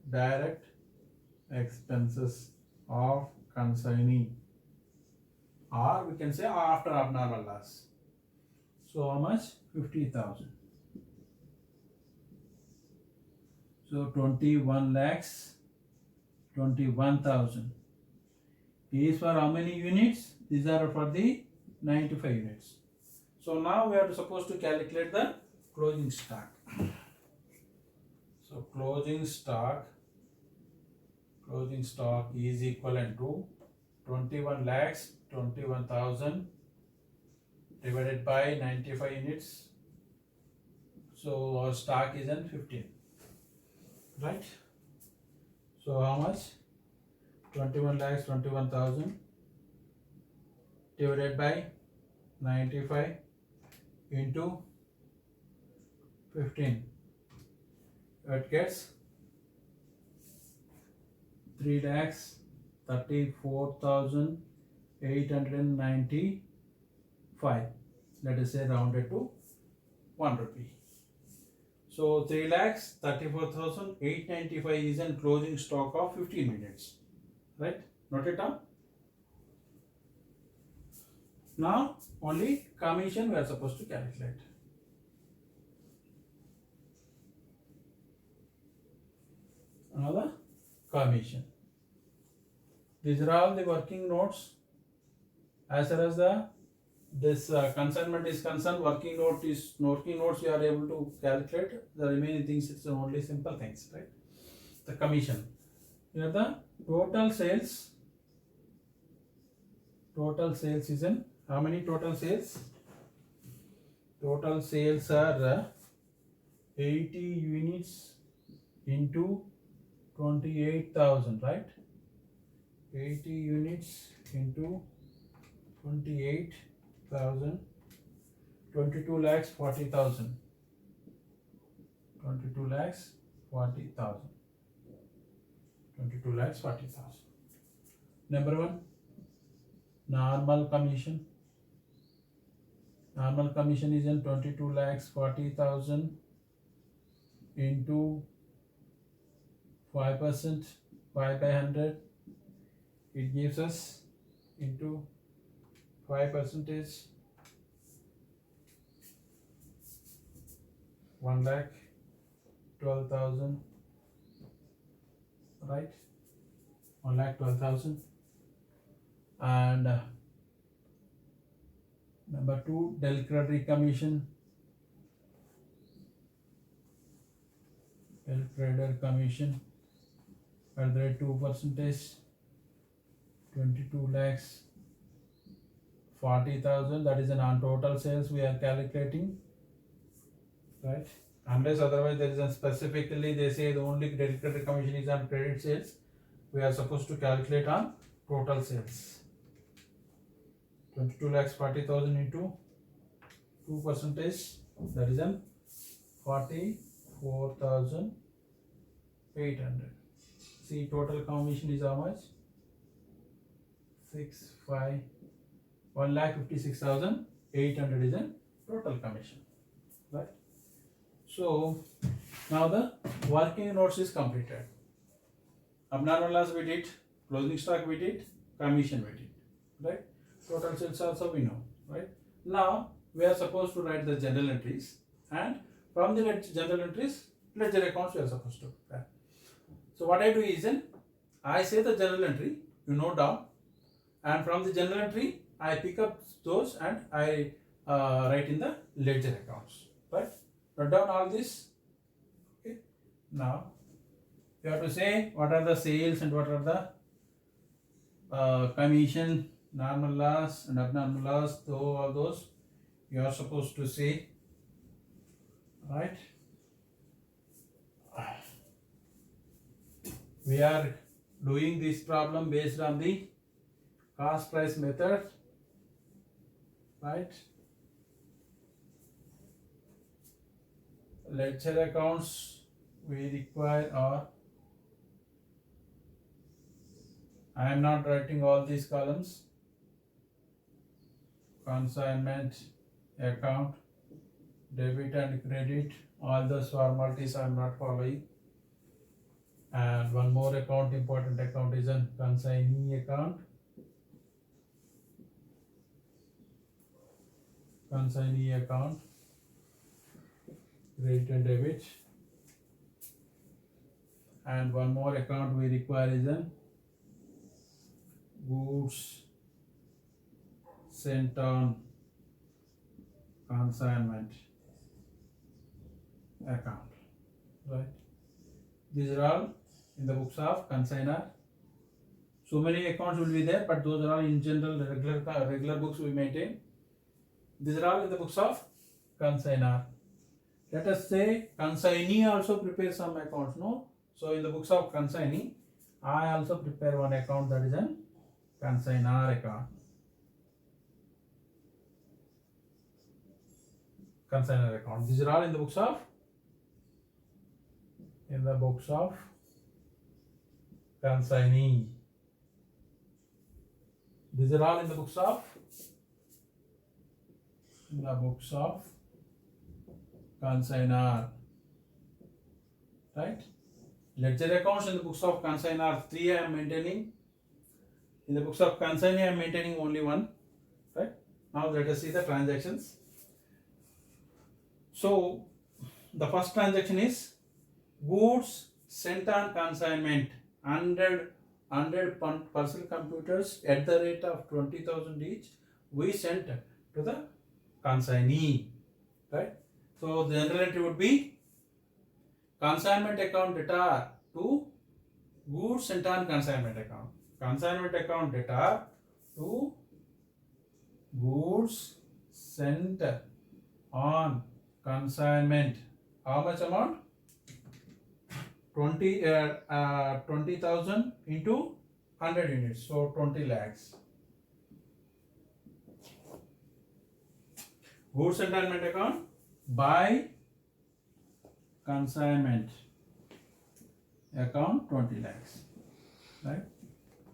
direct expenses of consignee, or we can say after abnormal loss. So how much? 50,000. So 21 lakhs 21,000 is for how many units? These are for the 95 units. So now we are supposed to calculate the closing stock. So closing stock is equivalent to 21 lakhs 21,000 divided by 95 units. So our stock is in 15, right? So how much? 21 lakhs 21,000 divided by 95 into 15. It gets 3 lakhs 34,895. Let us say rounded to 1 rupee. So 3 lakhs 34,895 is in closing stock of 15 minutes. Right? Note it down. Now only commission we are supposed to calculate. Another commission. These are all the working notes. As far as this consignment is concerned, working notes you are able to calculate. The remaining things it's only simple things, right? The commission. Here the total sales. Total sales is in how many total sales? Total sales are 80 units into 28,000, right? 80 units into 28,000, 22 lakhs 40,000. 22 lakhs 40,000. 22 lakhs 40,000. Number 1, normal commission. Normal commission is in 22 lakhs 40,000 into 5%, 5 by 100. It gives us into 5% 1,12,000, right? 1,12,000. And number 2, del credit commission. Del credit commission at the rate 2%, 22 lakhs 40,000. That is an on total sales we are calculating, right? Unless otherwise there is a specifically they say the only del credit commission is on credit sales, we are supposed to calculate on total sales. 22 lakhs 40,000 into 2%, that is an 44,800. See, total commission is how much? 1,56,800 is in total commission, right? So now the working notes is completed. Abnormal loss we did, closing stock we did, commission we did, right? Total sales also we know, right? Now we are supposed to write the journal entries, and from the journal entries, ledger accounts we are supposed to prepare. So what I do is I say the journal entry, you note down, and from the journal entry I pick up those and I write in the ledger accounts, right? Note down all this. Okay. Now you have to say what are the sales and what are the commission, normal loss and abnormal loss. Though all those you are supposed to say, right? We are doing this problem based on the cost price method, right? Ledger accounts we require, or I am not writing all these columns. Consignment account, debit and credit, all those formalities I am not following. And one more account, important account, is an consignee account. Consignee account, credit and debit. And one more account we require is an goods sent on consignment account, right? These are all in the books of consignor. So many accounts will be there, but those are all in general regular books we maintain. These are all in the books of consignor. Let us say consignee also prepare some accounts, no? So in the books of consignee, I also prepare one account, that is an consignor account. Consignor account. These are all in the books of consignee. These are all in the books of consignor, right? Ledger accounts in the books of consignor 3 I am maintaining. In the books of consignee I am maintaining only one, right? Now let us see the transactions. So the first transaction is goods sent on consignment, 100 personal computers at the rate of 20,000 each, we sent to the consignee, right? So the general entry would be consignment account data to goods sent on consignment account. Consignment account data to goods sent on consignment. How much amount? 20,000 into 100 units, so 20 lakhs. Goods consignment account by consignment account 20 lakhs, right?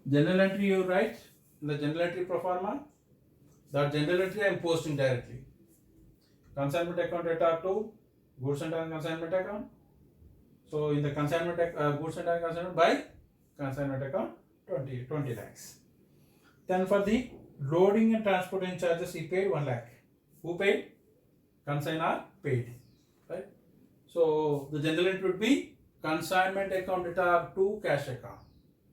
General entry you write in the general entry pro forma. That general entry I am posting directly. Consignment account data to goods and consignment account. So in the consignment goods and consignment by consignment account 20 lakhs. Then for the loading and transporting charges he paid 1 lakh. Who paid? Consignor paid, right? So the general entry would be consignment account data to cash account,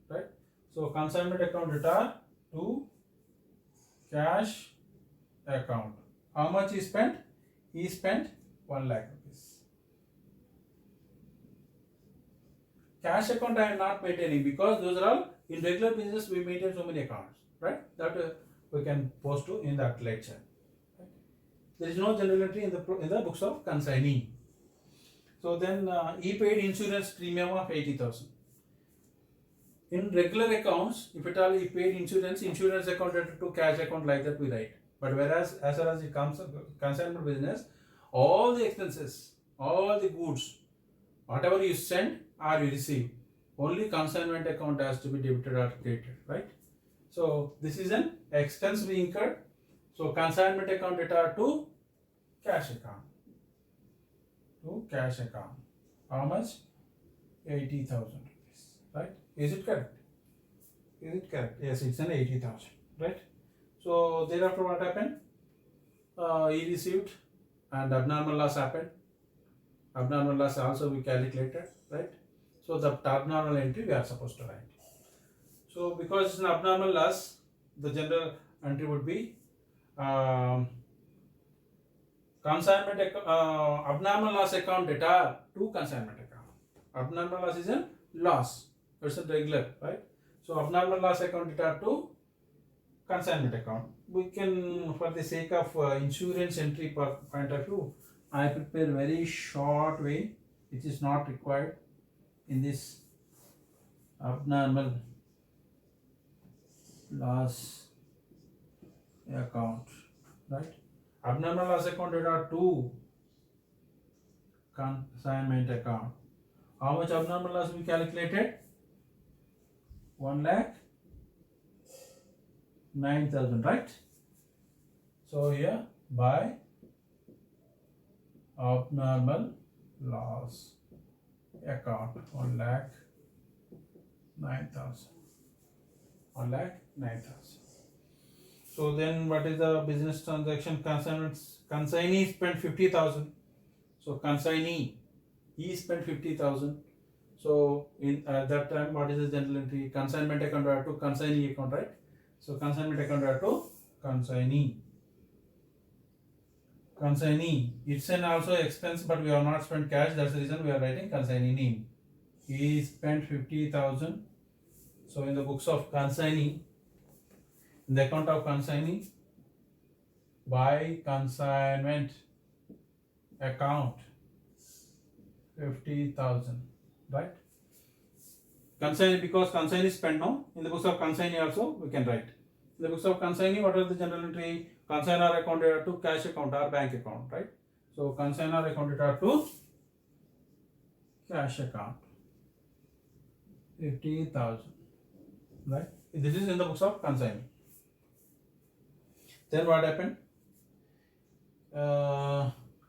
right? So consignment account data to cash account. How much he spent? He spent 1 lakh rupees. Cash account I am not maintaining because those are all in regular business we maintain so many accounts, right? That we can post to in that lecture. Right? There is no general entry in the books of consignee. So then he paid insurance premium of 80,000. In regular accounts, if at all he paid insurance account to cash account, like that we write. But whereas as far as it comes consignment business, all the expenses, all the goods, whatever you send or you receive, only consignment account has to be debited or credited, right? So this is an expense we incurred. So consignment account data to cash account. How much? 80,000 rupees, right? Is it correct? Yes, it's an 80,000, right? So thereafter what happened? He received and abnormal loss happened. Abnormal loss also we calculated, right? So the abnormal entry we are supposed to write. So because it's an abnormal loss, the general entry would be consignment abnormal loss account data to consignment account. Abnormal loss is a loss. It's a regular, right? So abnormal loss account data to consignment account. We can, for the sake of insurance entry point of view, I prepare very short way, which is not required in this abnormal loss account, right? Abnormal loss account data to consignment account. How much abnormal loss we calculated? 1,09,000, right? So here by abnormal loss account 1,09,000. 9,000. 1,09,000. So then, what is the business transaction? Consignee spent 50,000. So consignee, he spent 50,000. So in at that time, what is the general entry? Consignment account add to consignee account, right? So consignment account add to consignee. Consignee, it's an also expense, but we have not spent cash. That's the reason we are writing consignee name. He spent 50,000. So in the books of consignee, in the account of consignee, by consignment account 50,000, right? Consignee, because consignee is spent now. In the books of consignee also we can write. In the books of consignee, what are the general entry? Consignor account to cash account or bank account, right? So consignor account to cash account 50,000, right? This is in the books of consignee. Then what happened?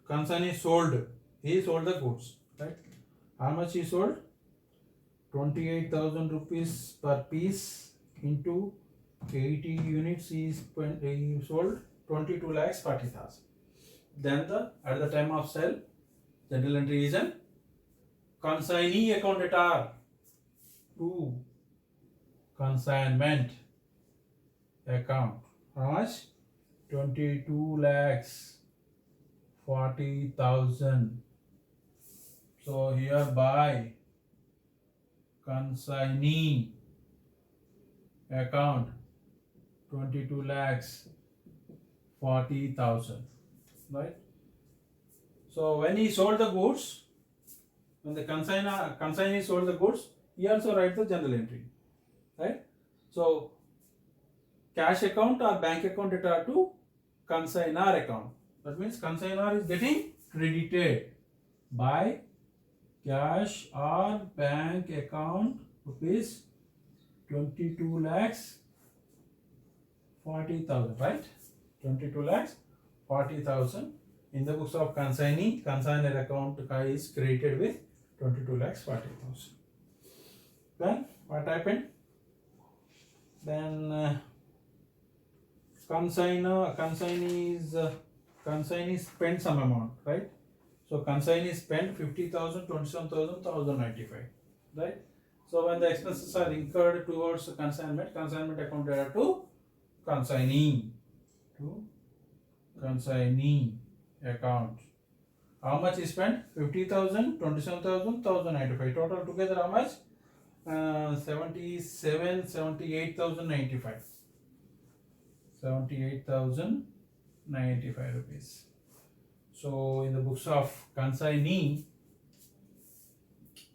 Consignee sold. He sold the goods, right? How much he sold? 28,000 rupees per piece into 80 units. He sold 22 lakhs 40,000. Then at the time of sale, general entry is an consignee account to consignment account. How much? 22 lakhs 40,000. So here by consignee account 22 lakhs 40,000, right? So when he sold the goods, when the consignee sold the goods, he also writes the journal entry, right? So cash account or bank account data to consignor account. That means consignor is getting credited by cash or bank account rupees 22 lakhs 40,000, right? 22 lakhs 40,000 in the books of consignee. Consignor account is created with 22 lakhs 40,000. Then what happened? Then consignee spent some amount, right? So consignee spent 50,000, 27,000, 1,095, right? So when the expenses are incurred towards consignment account to consignee account. How much is spent? 50,000, 27,000, 1,095. Total together how much? 78,095. 78,095 rupees. So in the books of consignee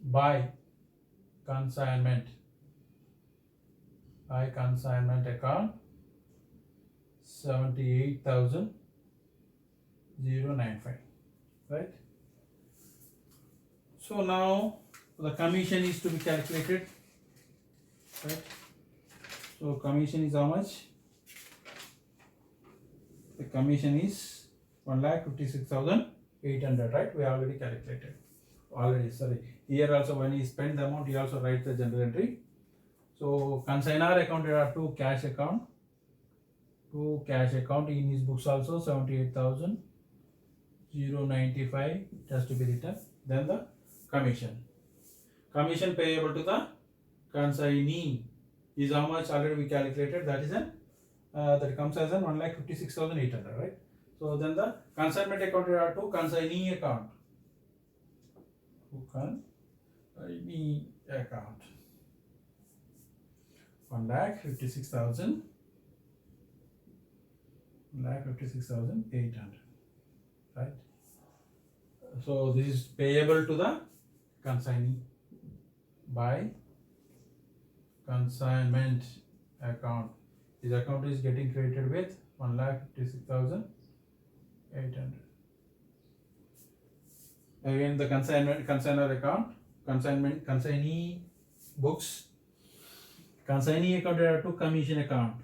by consignment account 78,095, right? So now the commission is to be calculated, right? So commission is how much? The commission is 1,56,800, right? We already calculated. Here also when he spent the amount, he also writes the journal entry. So consignor account to cash account. To cash account in his books also 78,095 has to be written. Then the commission payable to the consignee is how much already we calculated. That is that comes as 1,56,800, right? So then the consignment account to consignee account. Consignee account 1,56,800, right? So this is payable to the consignee by consignment account. His account is getting credited with 1,56,800. Again the consignor account, consignee books, consignee account to commission account.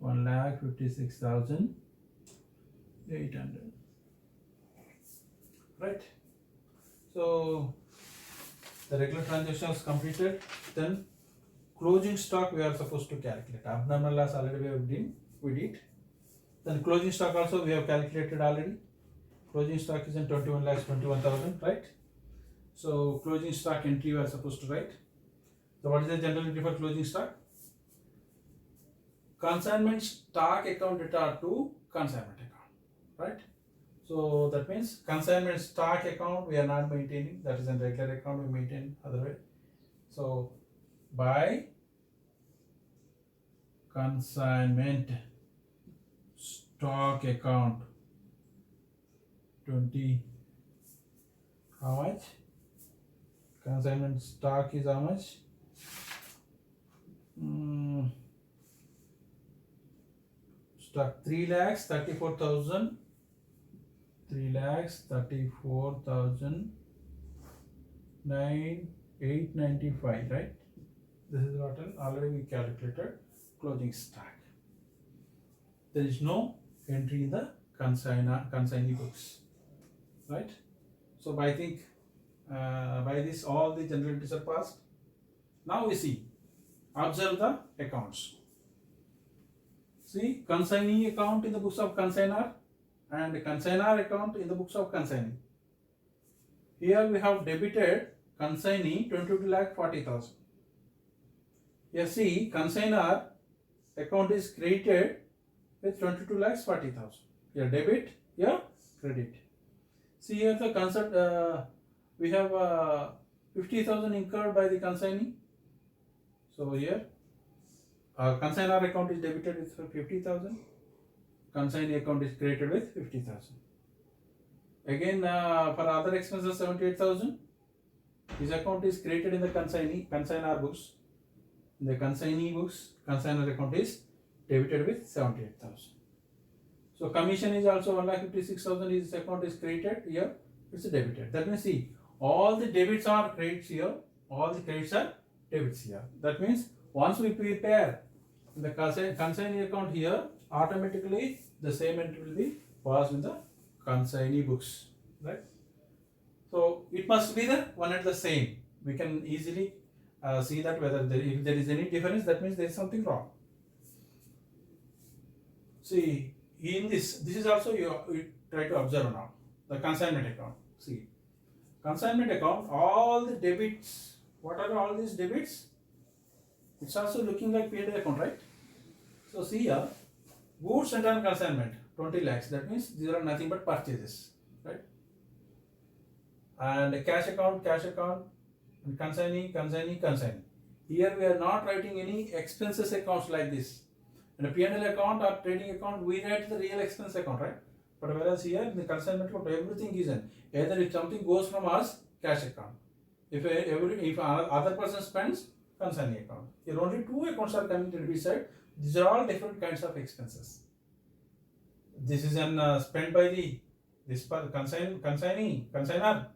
1,56,800, right? So The regular transaction is completed. Then closing stock we are supposed to calculate. Abnormal loss already we did. Then closing stock also we have calculated already. Closing stock is in 21 lakhs 21,000, right? So closing stock entry we are supposed to write. So what is the general entry for closing stock? Consignment stock account data to consignment account, right? So that means consignment stock account we are not maintaining, that is a regular account we maintain other way. So by consignment stock account 20, how much? Consignment stock is how much? Stock 3,34,000. 3,34,895, right? This is what already we calculated closing stock. There is no entry in the consignee books, right? So I think by this all the general entries are passed. Now we see, observe the accounts. See, consignee account in the books of consignor and consignor account in the books of consignee. Here we have debited consignee 22,40,000. Here see, consignor account is credited with 22,40,000. Here debit, here credit. See here the concept, we have 50,000 incurred by the consignee. So here consignor account is debited with 50,000. Consignee account is credited with 50,000. Again for other expenses 78,000. This account is created in the consignor books. In the consignee books, consignor account is debited with 78,000. So commission is also 1,56,000. This account is created here. It's debited. That means see, all the debits are credits here. All the credits are debits here. That means once we prepare the consignee account here, automatically the same entry will be passed in the consignee books, right? So it must be the one and the same. We can easily see that whether if there is any difference, that means there is something wrong. See, in this is also you try to observe now the consignment account. See, consignment account, all the debits. What are all these debits? It's also looking like P&L account, right? So see here, goods and on consignment 20 lakhs. That means these are nothing but purchases, right? And cash account, and consignee. Here we are not writing any expenses accounts like this. In a P&L account or trading account, we write the real expense account, right? But whereas here in the consignment account, everything is in. Either if something goes from us, cash account. If other person spends, consignee account. Here only two accounts are coming to debit side. These are all different kinds of expenses. This is an spent by the consignor.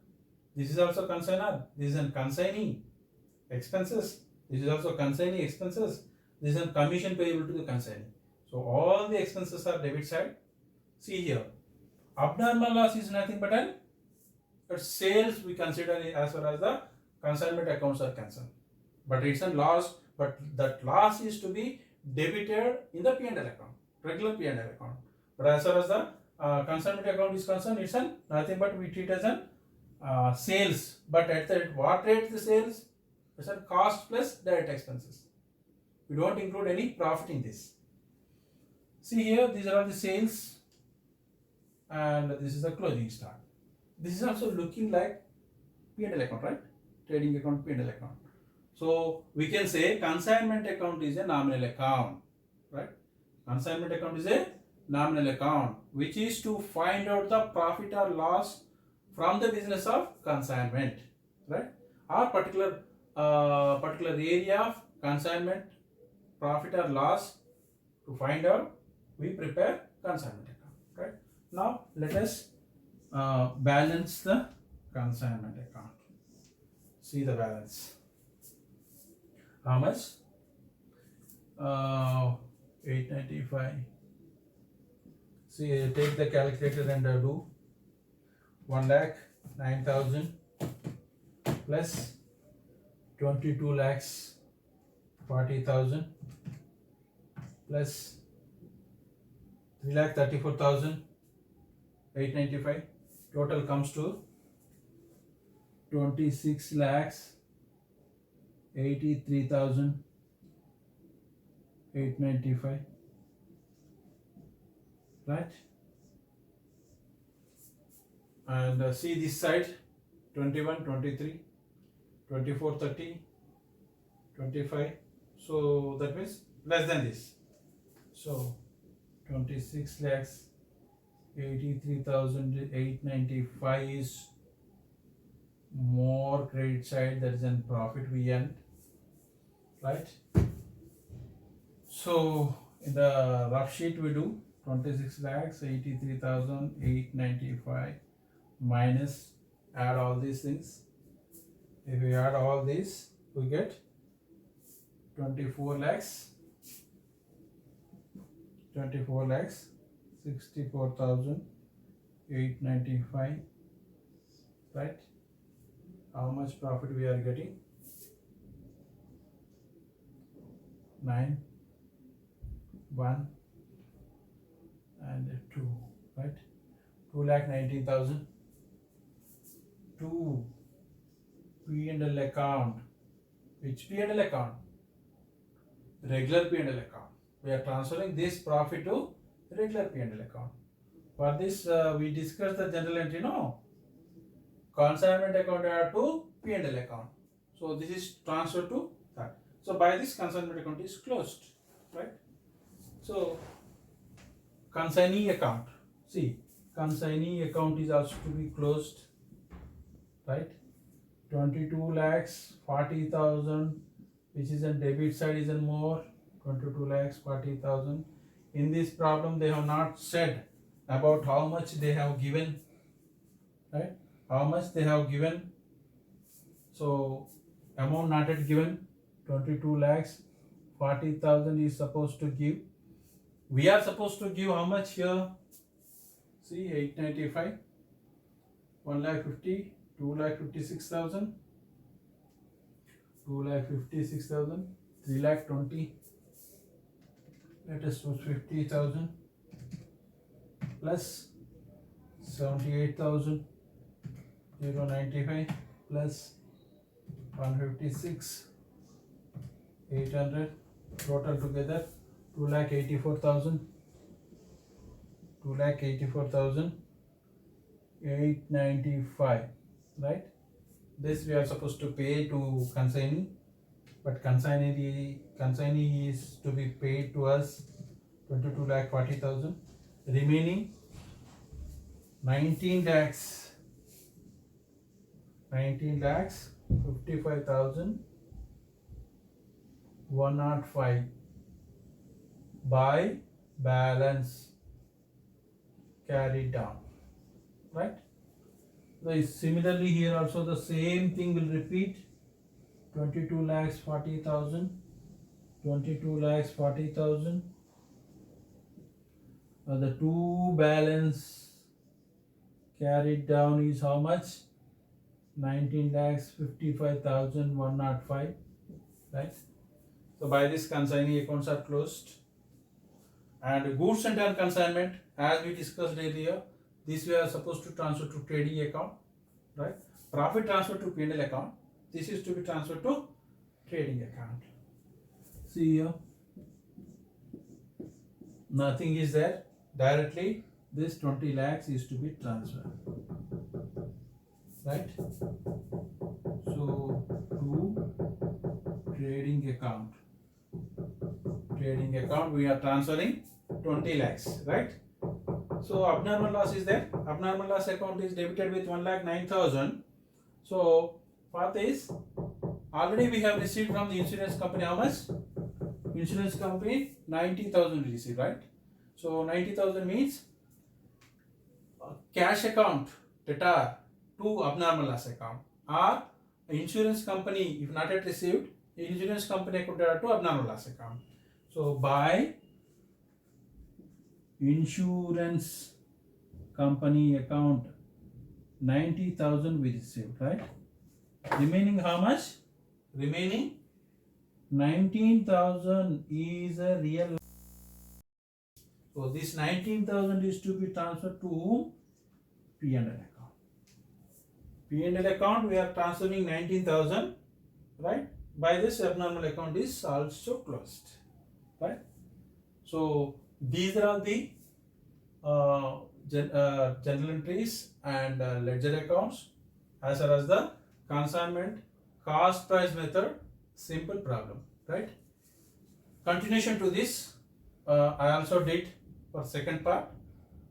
This is also consignor. This is an consignee expenses. This is also consignee expenses. This is a commission payable to the consignee. So all the expenses are debit side. See here, abnormal loss is nothing but sales we consider as far as the consignment accounts are concerned. But it's a loss. But that loss is to be debited in the P&L account, regular P&L account. But as far as the consignment account is concerned, it's nothing but we treat as an sales. But at what rate the sales? It's a cost plus direct expenses. We don't include any profit in this. See here, these are all the sales, and this is the closing stock. This is also looking like P&L account, right? Trading account, P&L account. So we can say consignment account is a nominal account, right? Consignment account is a nominal account, which is to find out the profit or loss from the business of consignment, right? Or particular area of consignment profit or loss, to find out we prepare consignment account, right? Now let us balance the consignment account. See the balance. How much? 895. See, take the calculator and do 1,09,000 plus 22 lakhs 40,000 plus 3,34,895. Total comes to 26 lakhs 83,895. Right? And see this side, 21, 23, 24, 30, 25. So that means less than this. So 26 lakhs 83,895 is more credit side, that is in profit we earned, right? So in the rough sheet we do 26 lakhs 83,895 minus, add all these things. If we add all these, we get 24 lakhs 64,895, right? How much profit we are getting? 9, 1 and 2, right? 2,19,000. To P&L account. Which P&L account? Regular P&L account. We are transferring this profit to regular P&L account. For this, we discussed the general entry, no? Consignment account to P&L account. So this is transferred to that. So by this, consignment account is closed, right? So consignee account. See, consignee account is also to be closed, right? 22 lakhs 40,000, which is on debit side is in more. 22 lakhs 40,000. In this problem, they have not said about how much they have given, right? How much they have given. So amount not yet given. 22 lakhs 40,000 is supposed to give. We are supposed to give how much here? See, 895, 1,50,000, 2,56,000, 2,56,000, 3,20,000. Let us put 50,000 plus 78,000, 095 plus 156, 800. Total together 2,84,000, 2,84,895, right? This we are supposed to pay to consignee, but consignee is to be paid to us 22,40,000. Remaining 19 lakhs 55,105 by balance carried down, right? So similarly here also the same thing will repeat. 22 lakhs 40,000, 22 lakhs 40,000. The two balance carried down is how much? 19 lakhs 55,105, right? So by this, consignee accounts are closed. And goods and on consignment, as we discussed earlier, this we are supposed to transfer to trading account, right? Profit transfer to P&L account. This is to be transferred to trading account. See here, nothing is there. Directly, this 20 lakhs is to be transferred, right? So to trading account. Trading account, we are transferring 20 lakhs, right? So abnormal loss is there. Abnormal loss account is debited with 1,09,000. So for this, already we have received from the insurance company how much? Insurance company 90,000 received, right? So 90,000 means cash account debtor to abnormal loss account, or insurance company if not yet received, insurance company account debtor to abnormal loss account. So by insurance company account 90,000 we received, right? Remaining how much? Remaining 19,000 is a real. So this 19,000 is to be transferred to whom? P&L account. P&L account we are transferring 19,000, right? By this abnormal account is also closed, right? So these are the general entries and ledger accounts as far as the consignment cost price method simple problem, right? Continuation to this, I also did for second part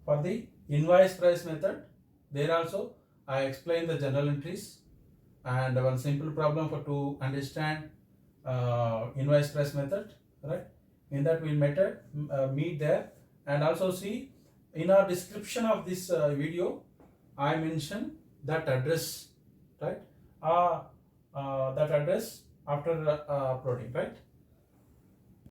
for the invoice price method. There also I explained the general entries and one simple problem for to understand invoice price method, right? In that we'll meet there, and also see in our description of this video I mention that address, right? That address after uploading, right?